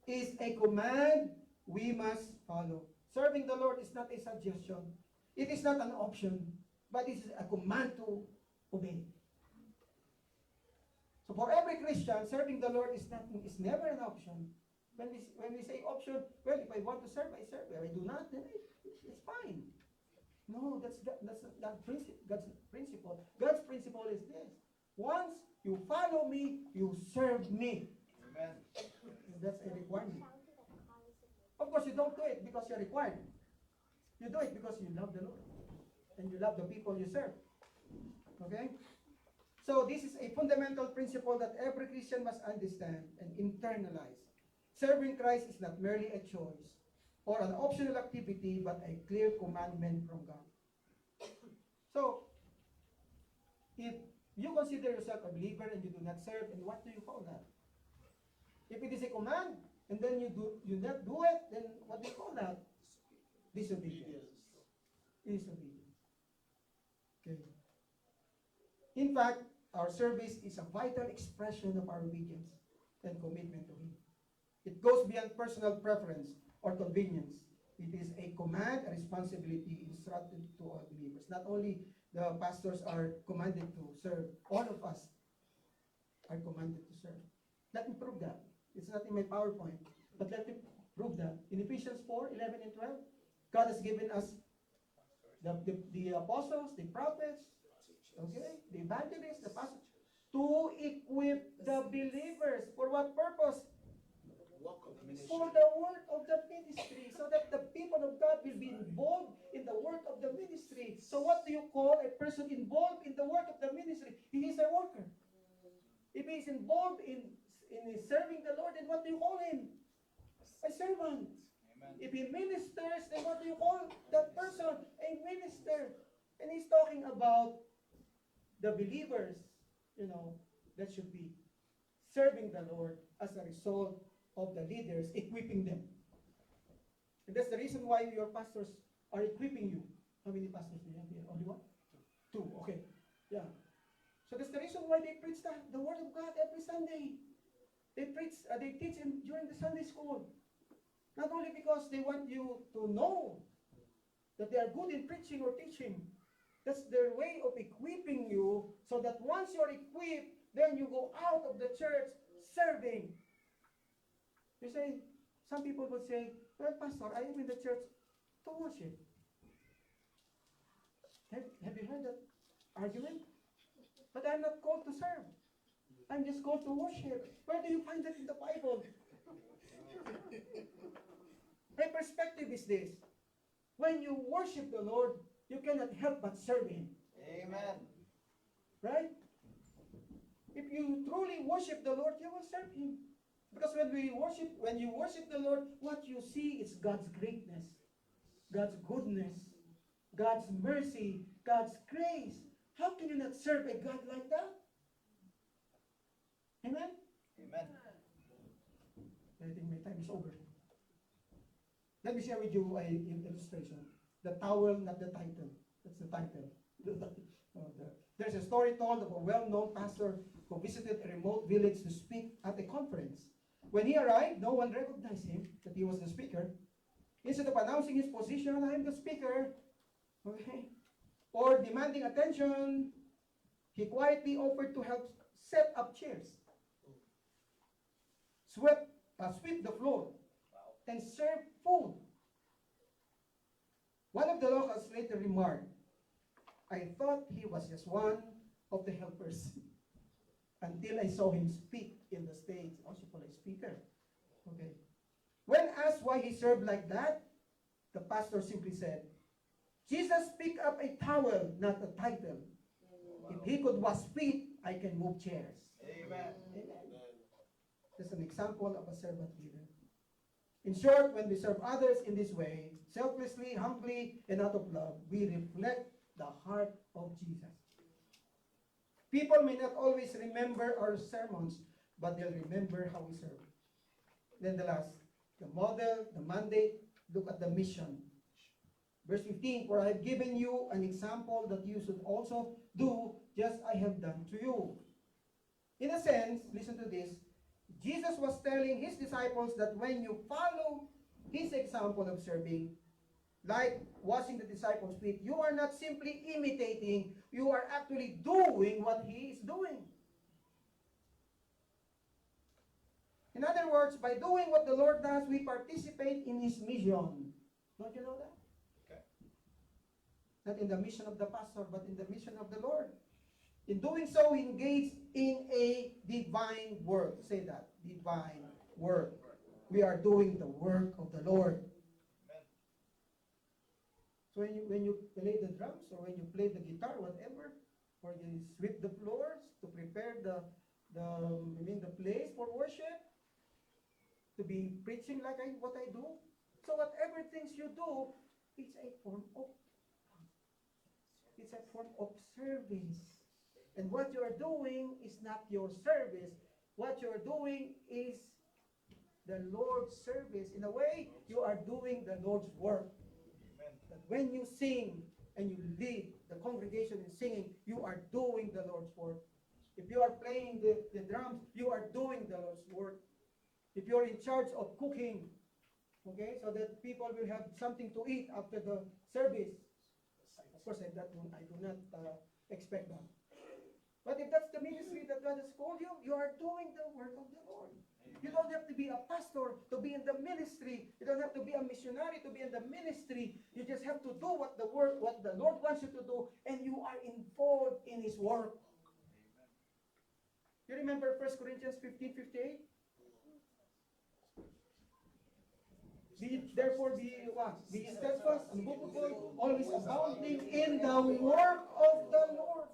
S5: is a command we must follow. Serving the Lord is not a suggestion. It is not an option, but it is a command to obey. So for every Christian, serving the Lord is never an option. When we say option, well, if I want to serve, I serve. If I do not, then it's fine. No, that's God's principle. God's principle is this. Once you follow me, you serve me.
S1: Amen.
S5: That's a requirement. Of course, you don't do it because you're required. You do it because you love the Lord. And you love the people you serve. Okay? So this is a fundamental principle that every Christian must understand and internalize. Serving Christ is not merely a choice or an optional activity, but a clear commandment from God. So, if you consider yourself a believer and you do not serve, and what do you call that? If it is a command, and then you not do it, then what do you call that? Disobedience. Disobedience. Okay. In fact, our service is a vital expression of our obedience and commitment to Him. It goes beyond personal preference or convenience. It is a command, a responsibility instructed to all believers. Not only the pastors are commanded to serve, all of us are commanded to serve. Let me prove that. It's not in my PowerPoint, but let me prove that. In Ephesians 4, 11 and 12, God has given us the apostles, the prophets, okay, the evangelists, the pastors, to equip the believers. For what purpose? For the work of the ministry, so that the people of God will be involved in the work of the ministry. So what do you call a person involved in the work of the ministry? He is a worker. If he is involved in serving the Lord, then what do you call him? A servant. Amen. If he ministers, then what do you call that person? A minister. And he's talking about the believers, that should be serving the Lord as a result of the leaders equipping them. And that's the reason why your pastors are equipping you. How many pastors do you have here? Only one? Two. Okay. Yeah. So that's the reason why they preach the Word of God every Sunday. They teach during the Sunday school. Not only because they want you to know that they are good in preaching or teaching. That's their way of equipping you so that once you're equipped, then you go out of the church serving. You say, some people will say, well, Pastor, I am in the church to worship. Have you heard that argument? But I'm not called to serve. I'm just called to worship. Where do you find that in the Bible? My perspective is this. When you worship the Lord, you cannot help but serve Him.
S1: Amen.
S5: Right? If you truly worship the Lord, you will serve Him. Because when you worship the Lord, what you see is God's greatness, God's goodness, God's mercy, God's grace. How can you not serve a God like that? Amen?
S1: Amen.
S5: I think my time is over. Let me share with you an illustration. The towel, not the title. That's the title. There's a story told of a well-known pastor who visited a remote village to speak at a conference. When he arrived, no one recognized him, that he was the speaker. Instead of announcing his position, I'm the speaker, okay, or demanding attention, he quietly offered to help set up chairs, sweep the floor, and serve food. One of the locals later remarked, I thought he was just one of the helpers until I saw him speak in the stage. Also called a speaker. Okay. When asked why he served like that, the pastor simply said, Jesus picked up a towel, not a title. If he could wash feet, I can move chairs.
S1: Amen.
S5: Amen. That's an example of a servant leader. In short, when we serve others in this way, selflessly, humbly, and out of love, we reflect the heart of Jesus. People may not always remember our sermons, but they'll remember how we serve. Then the last, the model, the mandate, look at the mission. Verse 15, for I have given you an example that you should also do just I have done to you. In a sense, listen to this, Jesus was telling his disciples that when you follow his example of serving, like washing the disciples' feet, you are not simply imitating, you are actually doing what he is doing. In other words, by doing what the Lord does, we participate in his mission. Don't you know that?
S1: Okay.
S5: Not in the mission of the pastor, but in the mission of the Lord. In doing so, we engage in a divine work. Say that, divine work. We are doing the work of the Lord. So when you play the drums, or when you play the guitar, whatever, or you sweep the floors to prepare the place for worship, to be preaching like what I do. So whatever things you do, it's a form of service. And what you are doing is not your service. What you are doing is the Lord's service. In a way, you are doing the Lord's work. That when you sing and you lead the congregation in singing, you are doing the Lord's work. If you are playing the drums, you are doing the Lord's work. If you are in charge of cooking, okay, so that people will have something to eat after the service, of course I do not expect that. But if that's the ministry that God has called you, you are doing the work of the Lord. You don't have to be a pastor to be in the ministry. You don't have to be a missionary to be in the ministry. You just have to do what the Lord wants you to do, and you are involved in his work. You remember 1 Corinthians 15:58? Therefore be what? Be steadfast, unmovable, always abounding in the work of the Lord.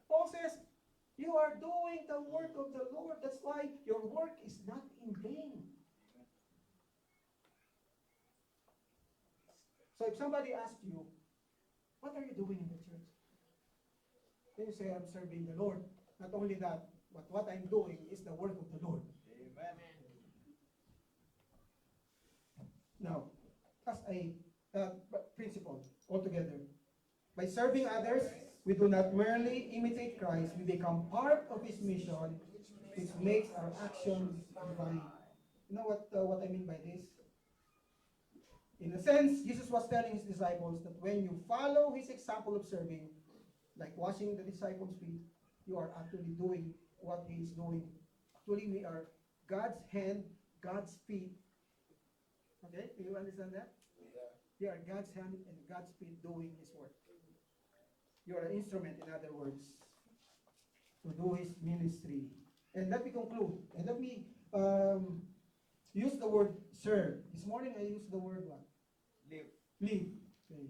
S5: Paul says, you are doing the work of the Lord. That's why your work is not in vain. So if somebody asks you, what are you doing in the church? Then you say, I'm serving the Lord. Not only that, but what I'm doing is the work of the Lord.
S1: Amen.
S5: Now, as a principle altogether, by serving others, we do not merely imitate Christ, we become part of his mission, which makes our actions divine. You know what I mean by this? In a sense, Jesus was telling his disciples that when you follow his example of serving, like washing the disciples' feet, you are actually doing what he is doing. Actually, we are God's hand, God's feet. Okay, do you understand that? We are God's hand and God's feet doing his work. You are an instrument, in other words, to do his ministry. And let me conclude. And let me use the word serve. This morning I used the word what? Live. Okay.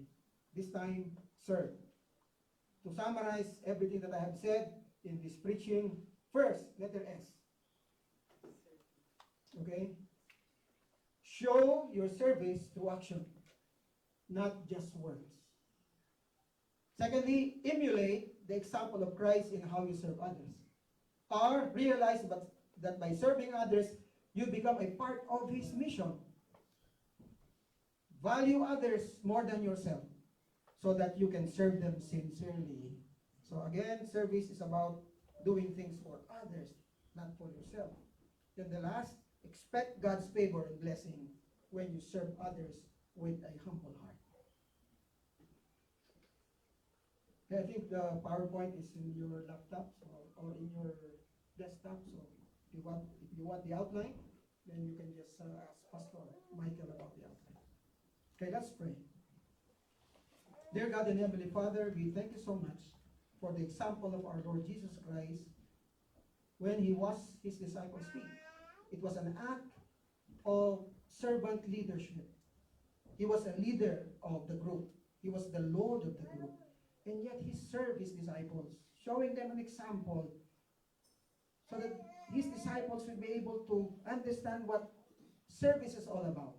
S5: This time, serve. To summarize everything that I have said in this preaching, first, letter S. Okay? Show your service through action, not just words. Secondly, emulate the example of Christ in how you serve others. Or realize that by serving others, you become a part of His mission. Value others more than yourself so that you can serve them sincerely. So again, service is about doing things for others, not for yourself. Then the last, expect God's favor and blessing when you serve others with a humble heart. I think the PowerPoint is in your laptops or in your desktop. So if you want the outline, then you can just ask Pastor Michael about the outline. Okay, let's pray. Dear God and Heavenly Father, we thank you so much for the example of our Lord Jesus Christ when He washed His disciples' feet. It was an act of servant leadership. He was a leader of the group. He was the Lord of the group. And yet He served His disciples, showing them an example so that His disciples will be able to understand what service is all about.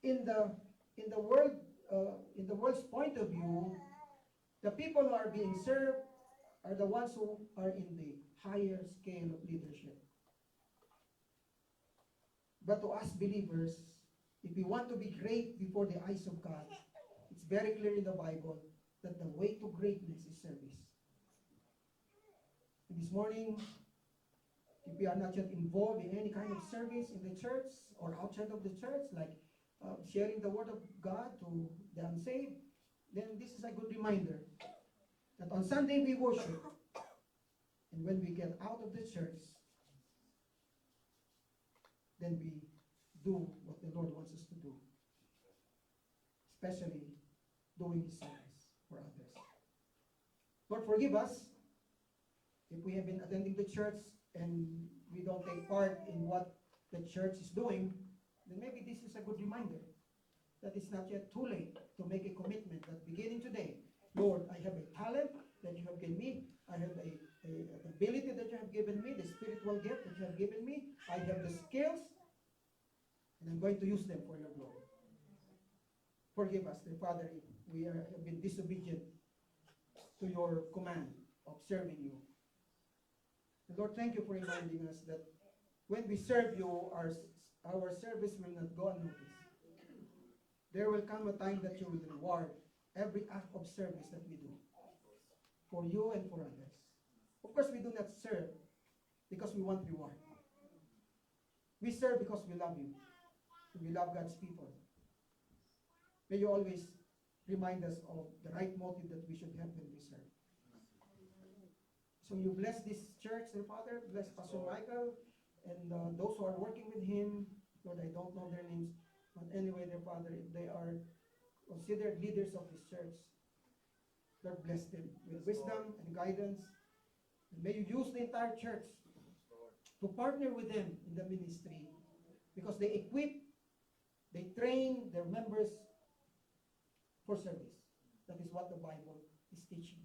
S5: In the world's point of view, the people who are being served are the ones who are in the higher scale of leadership. But to us believers, if we want to be great before the eyes of God, it's very clear in the Bible that the way to greatness is service. And this morning, if we are not yet involved in any kind of service in the church or outside of the church, like sharing the word of God to the unsaved, then this is a good reminder that on Sunday we worship, and when we get out of the church, then we do what the Lord wants us to do, especially doing His service for others. Lord, forgive us if we have been attending the church and we don't take part in what the church is doing. Then maybe this is a good reminder that it's not yet too late to make a commitment that beginning today, Lord, I have a talent that you have given me. I have an ability that you have given me, the spiritual gift that you have given me. I have the skills, and I'm going to use them for your glory. Forgive us, dear Father, if we have been disobedient to your command of serving you. And Lord, thank you for reminding us that when we serve you, our service will not go unnoticed. There will come a time that you will reward every act of service that we do for you and for others. Of course, we do not serve because we want reward. We serve because we love you. We love God's people. May you always remind us of the right motive that we should have when we serve. So you bless this church, dear Father. Bless Pastor Michael and those who are working with him. Lord, I don't know their names. But anyway, dear Father, if they are considered leaders of this church, Lord, bless them with wisdom and guidance. And may you use the entire church to partner with them in the ministry, because they equip, they train their members for service. That is what the Bible is teaching.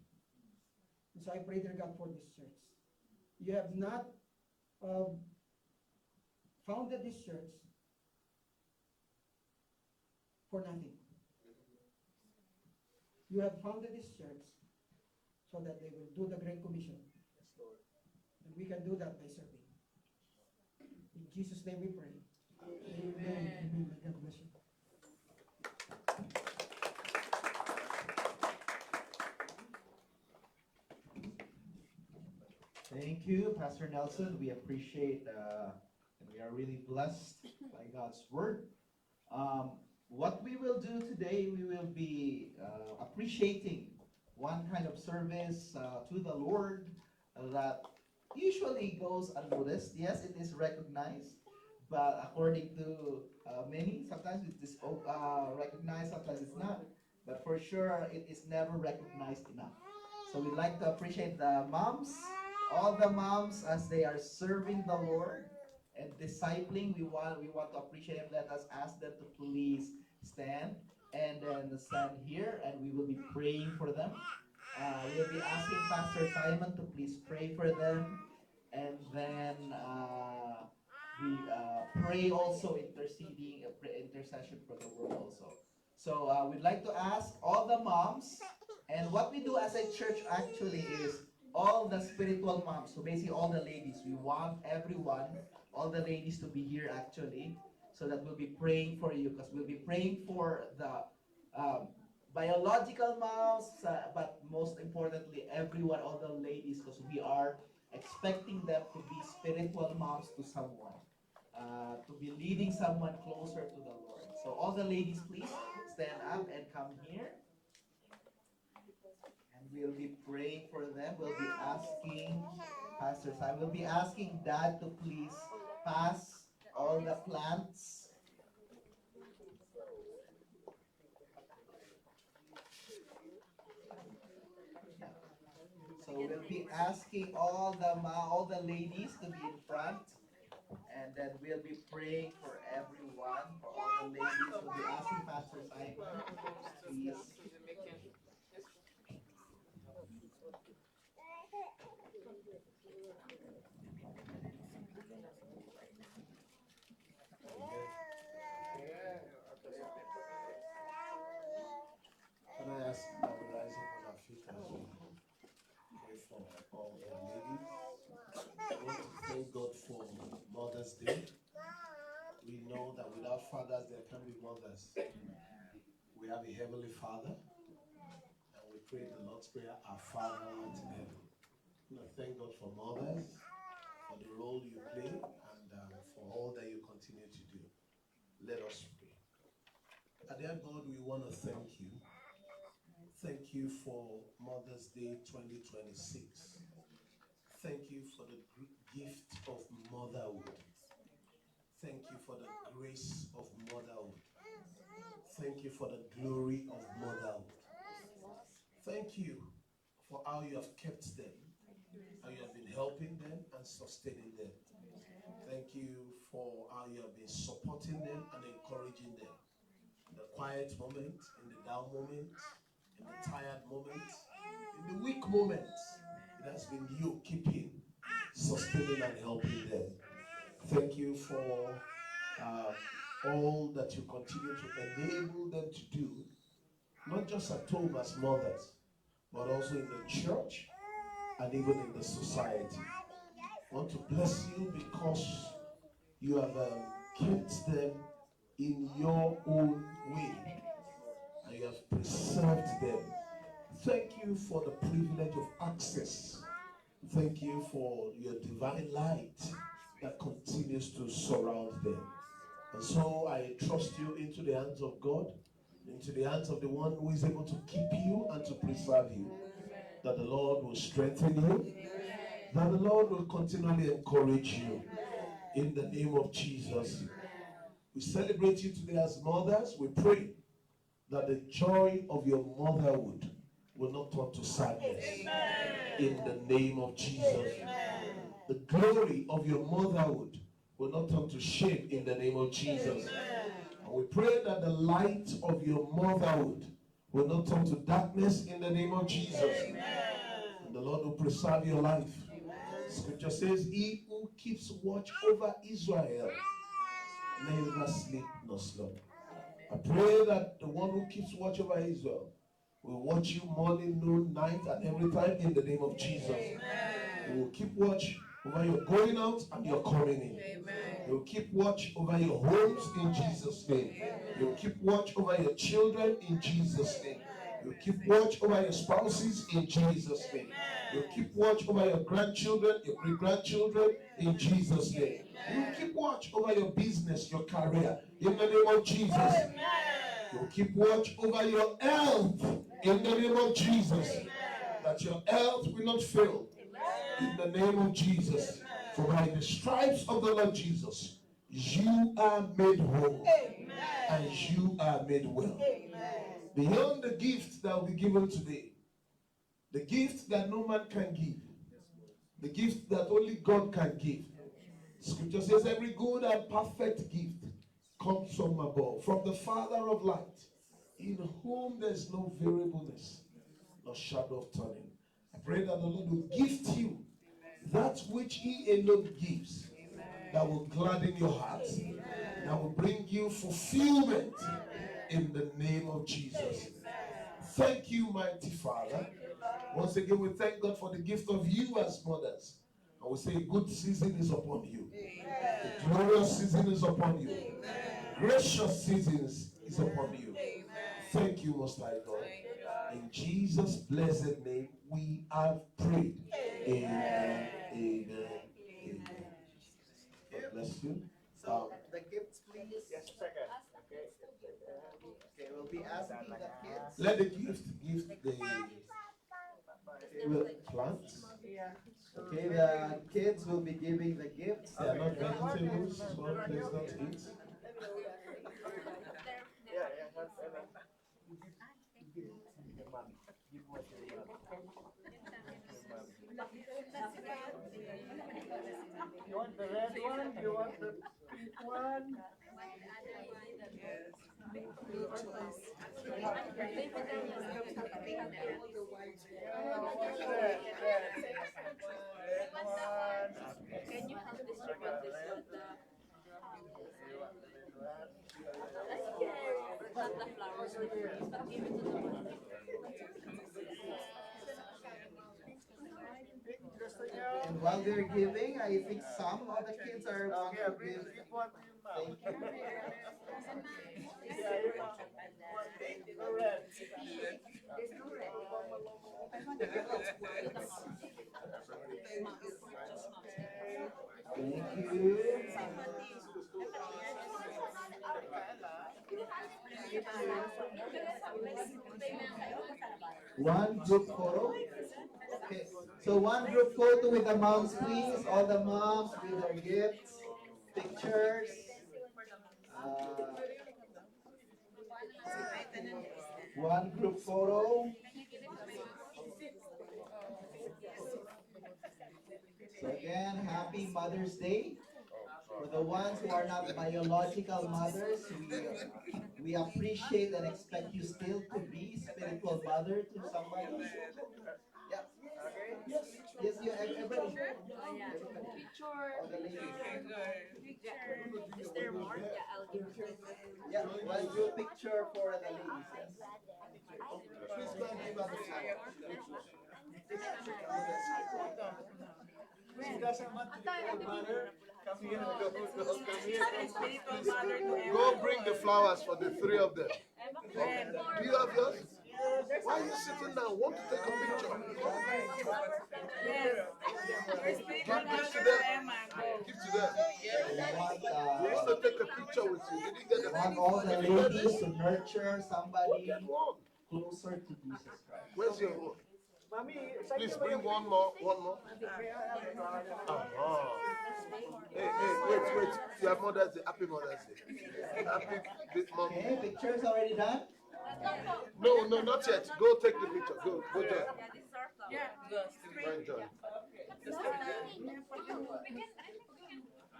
S5: And so I pray, dear God, for this church. You have not founded this church for nothing. You have founded this church so that they will do the Great Commission. Yes, Lord. And we can do that by serving. In Jesus' name we pray. Amen. Amen. God bless you.
S1: Thank you, Pastor Nelson. We appreciate and we are really blessed by God's word. What we will do today, we will be appreciating one kind of service to the Lord that usually goes unnoticed. Yes, it is recognized, but according to many, sometimes it is recognized, sometimes it's not. But for sure, it is never recognized enough. So we'd like to appreciate the moms all the moms as they are serving the Lord and discipling, we want to appreciate them. Let us ask them to please stand and then stand here, and we will be praying for them. We'll be asking Pastor Simon to please pray for them, and then we pray also interceding, intercession for the world also. So we'd like to ask all the moms, and what we do as a church actually is all the spiritual moms, so basically all the ladies, we want everyone, all the ladies to be here actually, so that we'll be praying for you, because we'll be praying for the biological moms, but most importantly, everyone, all the ladies, because we are expecting them to be spiritual moms to someone, to be leading someone closer to the Lord. So all the ladies, please stand up and come here. And we'll be praying for them. We'll be asking Pastor Simon, we'll be asking Dad to please pass all the plants. So we'll be asking all the ladies to be in front, and then we'll be praying for everyone, for all the ladies. We'll be asking Pastor Simon, please.
S7: Can I ask that we rise up on our feet as we pray for all the ladies? I want to thank God for Mother's Day. We know that without fathers there can be mothers. We have a Heavenly Father, and we pray the Lord's Prayer, our Father who art in heaven. I want to thank God for mothers, for the role you play, and for all that you continue to do. Let us pray. Dear God, we want to thank you. Thank you for Mother's Day 2026. Thank you for the gift of motherhood. Thank you for the grace of motherhood. Thank you for the glory of motherhood. Thank you for how you have kept them, how you have been helping them and sustaining them. Thank you for how you have been supporting them and encouraging them. In the quiet moment, in the down moment, in the tired moments, in the weak moments, it has been you keeping, sustaining and helping them. Thank you for all that you continue to enable them to do, not just at home as mothers, but also in the church and even in the society. I want to bless you because you have kept them in your own way. And you have preserved them. Thank you for the privilege of access. Thank you for your divine light that continues to surround them. And so I trust you into the hands of God, into the hands of the one who is able to keep you and to preserve you. That the Lord will strengthen you. That the Lord will continually encourage you. In the name of Jesus. We celebrate you today as mothers. We pray that the joy of your motherhood will not turn to sadness. In the name of Jesus. The glory of your motherhood will not turn to shame in the name of Jesus. And we pray that the light of your motherhood will not turn to darkness in the name of Jesus. And the Lord will preserve your life. Scripture says, he who keeps watch over Israel never sleep nor slumber. I pray that the one who keeps watch over Israel will watch you morning, noon, night, and every time in the name of Jesus. He will keep watch over your going out and your coming in. He will keep watch over your homes in Jesus' name. He will keep watch over your children in Jesus' name. He will keep watch over your spouses in Jesus' name. He will keep watch over your grandchildren, your great-grandchildren in Jesus' name. He will keep watch over your business, your career in the name of Jesus. He will keep watch over your health in the name of Jesus. That your health will not fail in the name of Jesus. For by the stripes of the Lord Jesus, you are made whole. And you are made well. Beyond the gift that will be given today, the gift that no man can give, The gift that only God can give. Scripture says every good and perfect gift comes from above, from the Father of light, in whom there's no variableness, no shadow of turning. I pray that the Lord will gift you that which He alone gives, that will gladden your heart, that will bring you fulfillment in the name of Jesus. Thank you, mighty Father. Once again, we thank God for the gift of you as mothers. And we say a good season is upon you. A glorious season is upon you. Gracious seasons is upon you. Thank you, Most High God. In Jesus' blessed name, we have prayed. Amen. Amen. Amen. God bless you.
S1: So the gifts, please. Yes, second. Okay, we'll be asking the kids.
S7: Let the gift give the plant.
S1: Okay, the kids will be giving the gifts.
S7: They are not vegetables, so please don't eat.
S8: You want the red one? You want the pink one?
S3: Can you help distribute this one? Not the flowers, the trees, but give it to the one.
S1: And while they're giving, I think some of the kids are wanting to give. Thank you. Thank you. One group photo. Okay, so one group photo with the moms, please. All the moms with their gifts, pictures. One group photo. So again, happy Mother's Day. For the ones who are not biological mothers, we appreciate and expect you still to be spiritual mother to somebody. Yeah. Yes, you everybody.
S3: Picture.
S1: All the ladies.
S3: Is there more? Yeah, I'll give it.
S1: Yeah, let's do a picture for the ladies. Yes.
S7: Please go and give us the flower.
S8: She doesn't want to be a mother. Come here,
S7: Go bring the flowers for the three of them. Do you have yours? Why are you sitting down? Want to take a picture? Give to them. Give to them. They want to take a picture with you. Did you get the
S1: Want all the ladies to nurture somebody
S7: Get one.
S1: closer to Jesus Christ.
S7: Where's your own?
S8: Mommy,
S7: Please bring one more. One more. Wait. Your Mother's Day. Happy Mother's Day. Happy big mom.
S1: Okay, pictures already done?
S7: No, not yet. Go take the picture. Go join.
S3: Yeah,
S7: Go and join.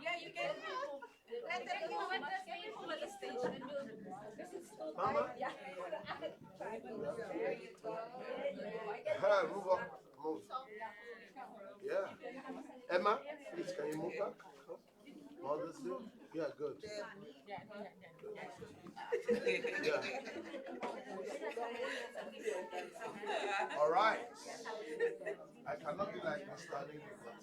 S3: Yeah, you can. Let them go with the stage.
S7: Mama? Move up. Move. Yeah. Emma, please, can you move back? Mother's Day? Yeah, good. Yeah. All right. I cannot be like Mr. Lily, but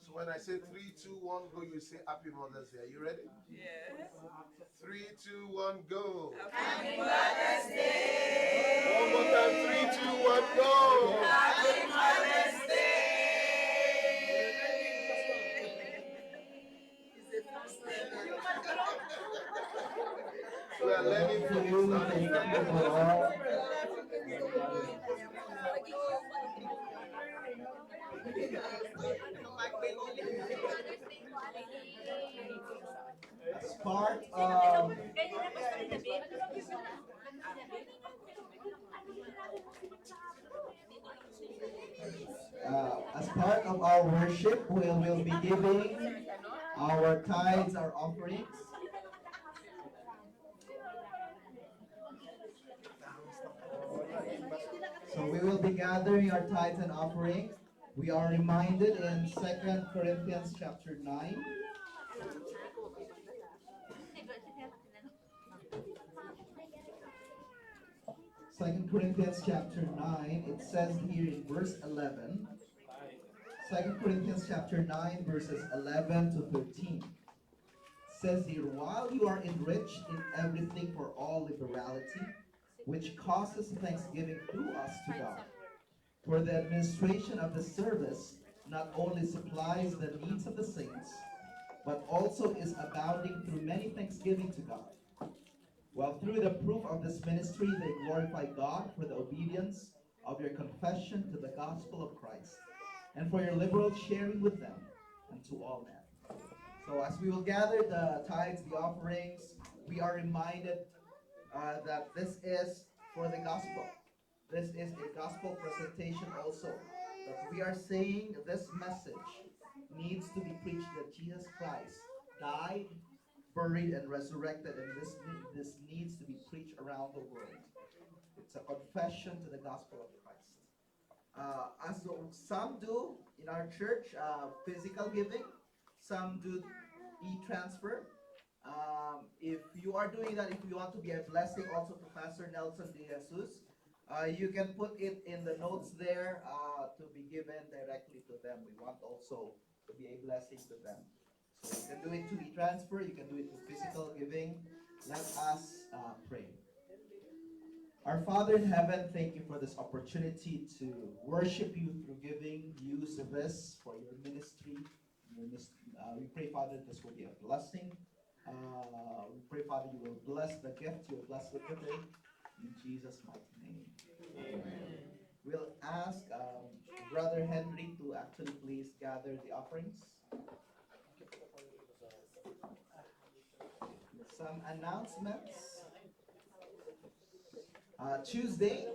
S7: so when I say 3, 2, 1, go, you say Happy Mother's Day. Are you ready?
S9: Yes.
S7: 3, 2, 1, go.
S9: Happy Mother's Day.
S7: One more time. 3, 2, 1, go.
S9: Happy Mother's Day.
S7: We are learning
S1: Thank
S7: from
S1: you,
S7: this.
S1: thank you for all. As part of of our worship, we will be giving our tithes, our offerings. So we will be gathering our tithes and offerings. We are reminded in 2 Corinthians chapter 9. Second Corinthians chapter 9, it says here in verse 11. 2 Corinthians chapter 9, verses 11 to 13. Says here, while you are enriched in everything for all liberality, which causes thanksgiving through us to God. For the administration of the service not only supplies the needs of the saints, but also is abounding through many thanksgiving to God. Well, through the proof of this ministry, they glorify God for the obedience of your confession to the gospel of Christ, and for your liberal sharing with them and to all men. So as we will gather the tithes, the offerings, we are reminded that this is for the gospel. This is a gospel presentation also. That we are saying this message needs to be preached that Jesus Christ died, buried, and resurrected, and this needs to be preached around the world. It's a confession to the gospel of Christ. As some do in our church, physical giving, some do e-transfer. If you are doing that, if you want to be a blessing also to Pastor Nelson De Jesus, you can put it in the notes there to be given directly to them. We want also to be a blessing to them. So you can do it to e-transfer, you can do it to physical giving. Let us pray. Our Father in heaven, thank you for this opportunity to worship you through giving. Use this for your ministry. We pray, Father, this will be a blessing. We pray, Father, you will bless the gift, you will bless the giving. In Jesus' mighty name. Amen. We'll ask Brother Henry to actually please gather the offerings. Some announcements. Tuesday,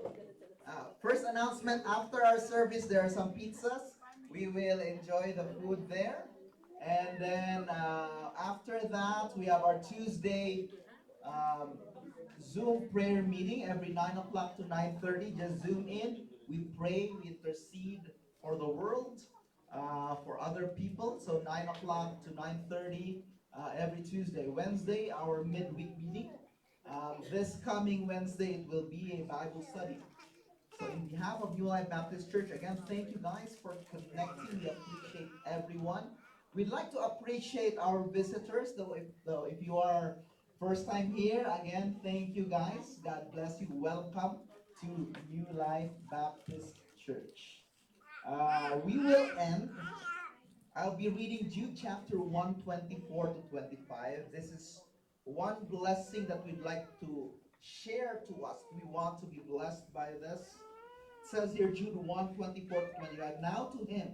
S1: first announcement, after our service, there are some pizzas. We will enjoy the food there. And then after that, we have our Tuesday Zoom prayer meeting every 9 o'clock to 9:30. Just Zoom in. We pray, we intercede for the world, for other people. So 9 o'clock to 9:30 every Tuesday. Wednesday, our midweek meeting. This coming Wednesday, it will be a Bible study. So in behalf of New Life Baptist Church, again, thank you guys for connecting. We appreciate everyone. We'd like to appreciate our visitors, though if you are first time here, again, thank you guys. God bless you. Welcome to New Life Baptist Church. We will end. I'll be reading Jude chapter 1:24 to 25. This is one blessing that we'd like to share to us. We want to be blessed by this. It says here, Jude 1:24 to 25. Now to him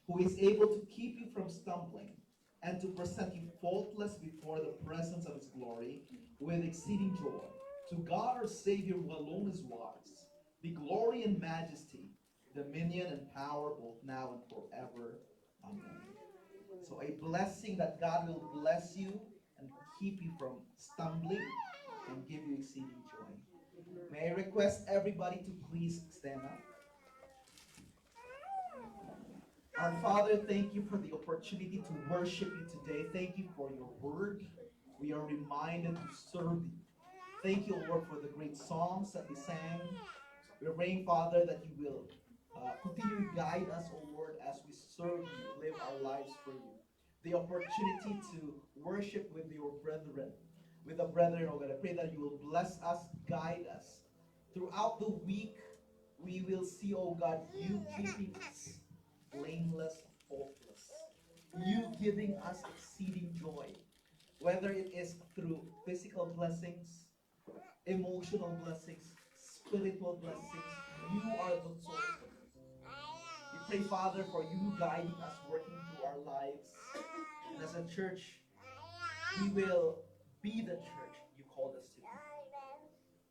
S1: who is able to keep you from stumbling and to present you faultless before the presence of his glory with exceeding joy. To God our Savior, who alone is wise, be glory and majesty, dominion and power, both now and forever. Amen. So a blessing that God will bless you and keep you from stumbling and give you exceeding joy. May I request everybody to please stand up. Our Father, thank you for the opportunity to worship you today. Thank you for your word. We are reminded to serve you. Thank you, Lord, for the great songs that we sang. We're praying, Father, that you will continue to guide us, O Lord, as we serve you, live our lives for you. The opportunity to worship with your brethren, with the brethren, oh God. I pray that you will bless us, guide us. Throughout the week, we will see, oh God, you keeping us blameless, faultless. You giving us exceeding joy. Whether it is through physical blessings, emotional blessings, spiritual blessings, you are the source of it. We pray, Father, for you guiding us, working through our lives. And as a church, we will be the church you called us to be.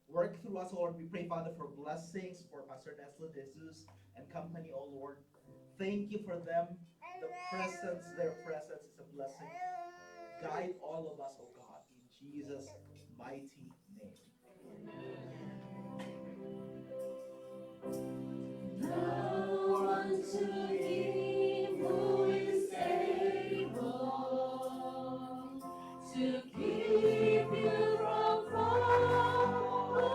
S1: Work through us, Lord. We pray, Father, for blessings for Pastor Nestle, Jesus, and company, oh Lord. Thank you for them. Their presence is a blessing. Guide all of us, oh God, in Jesus' mighty name.
S3: Now unto him who is able to keep you from falling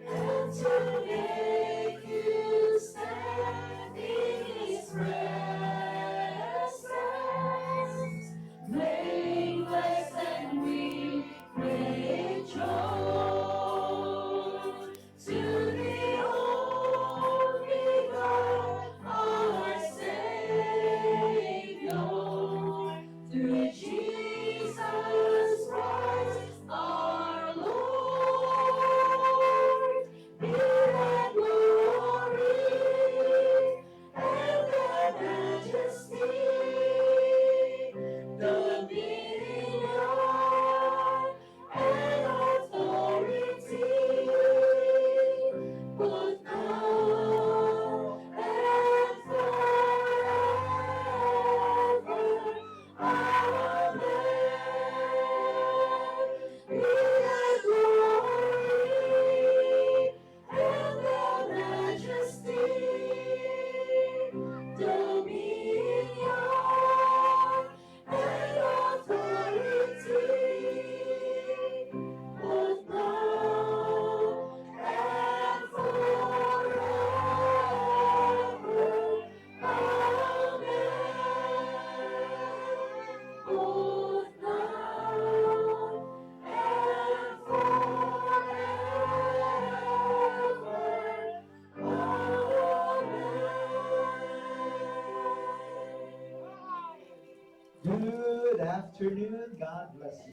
S3: and to make you stand in his presence, blameless and we rejoice. To the only God, our Savior, through Jesus Christ, our Lord, be the glory and the majesty, dominion and authority, both now and forever. Amen. Be the glory and the majesty, dominion and authority, both now and forever. Amen. Both now and forever. Amen.
S1: Good afternoon. God bless you.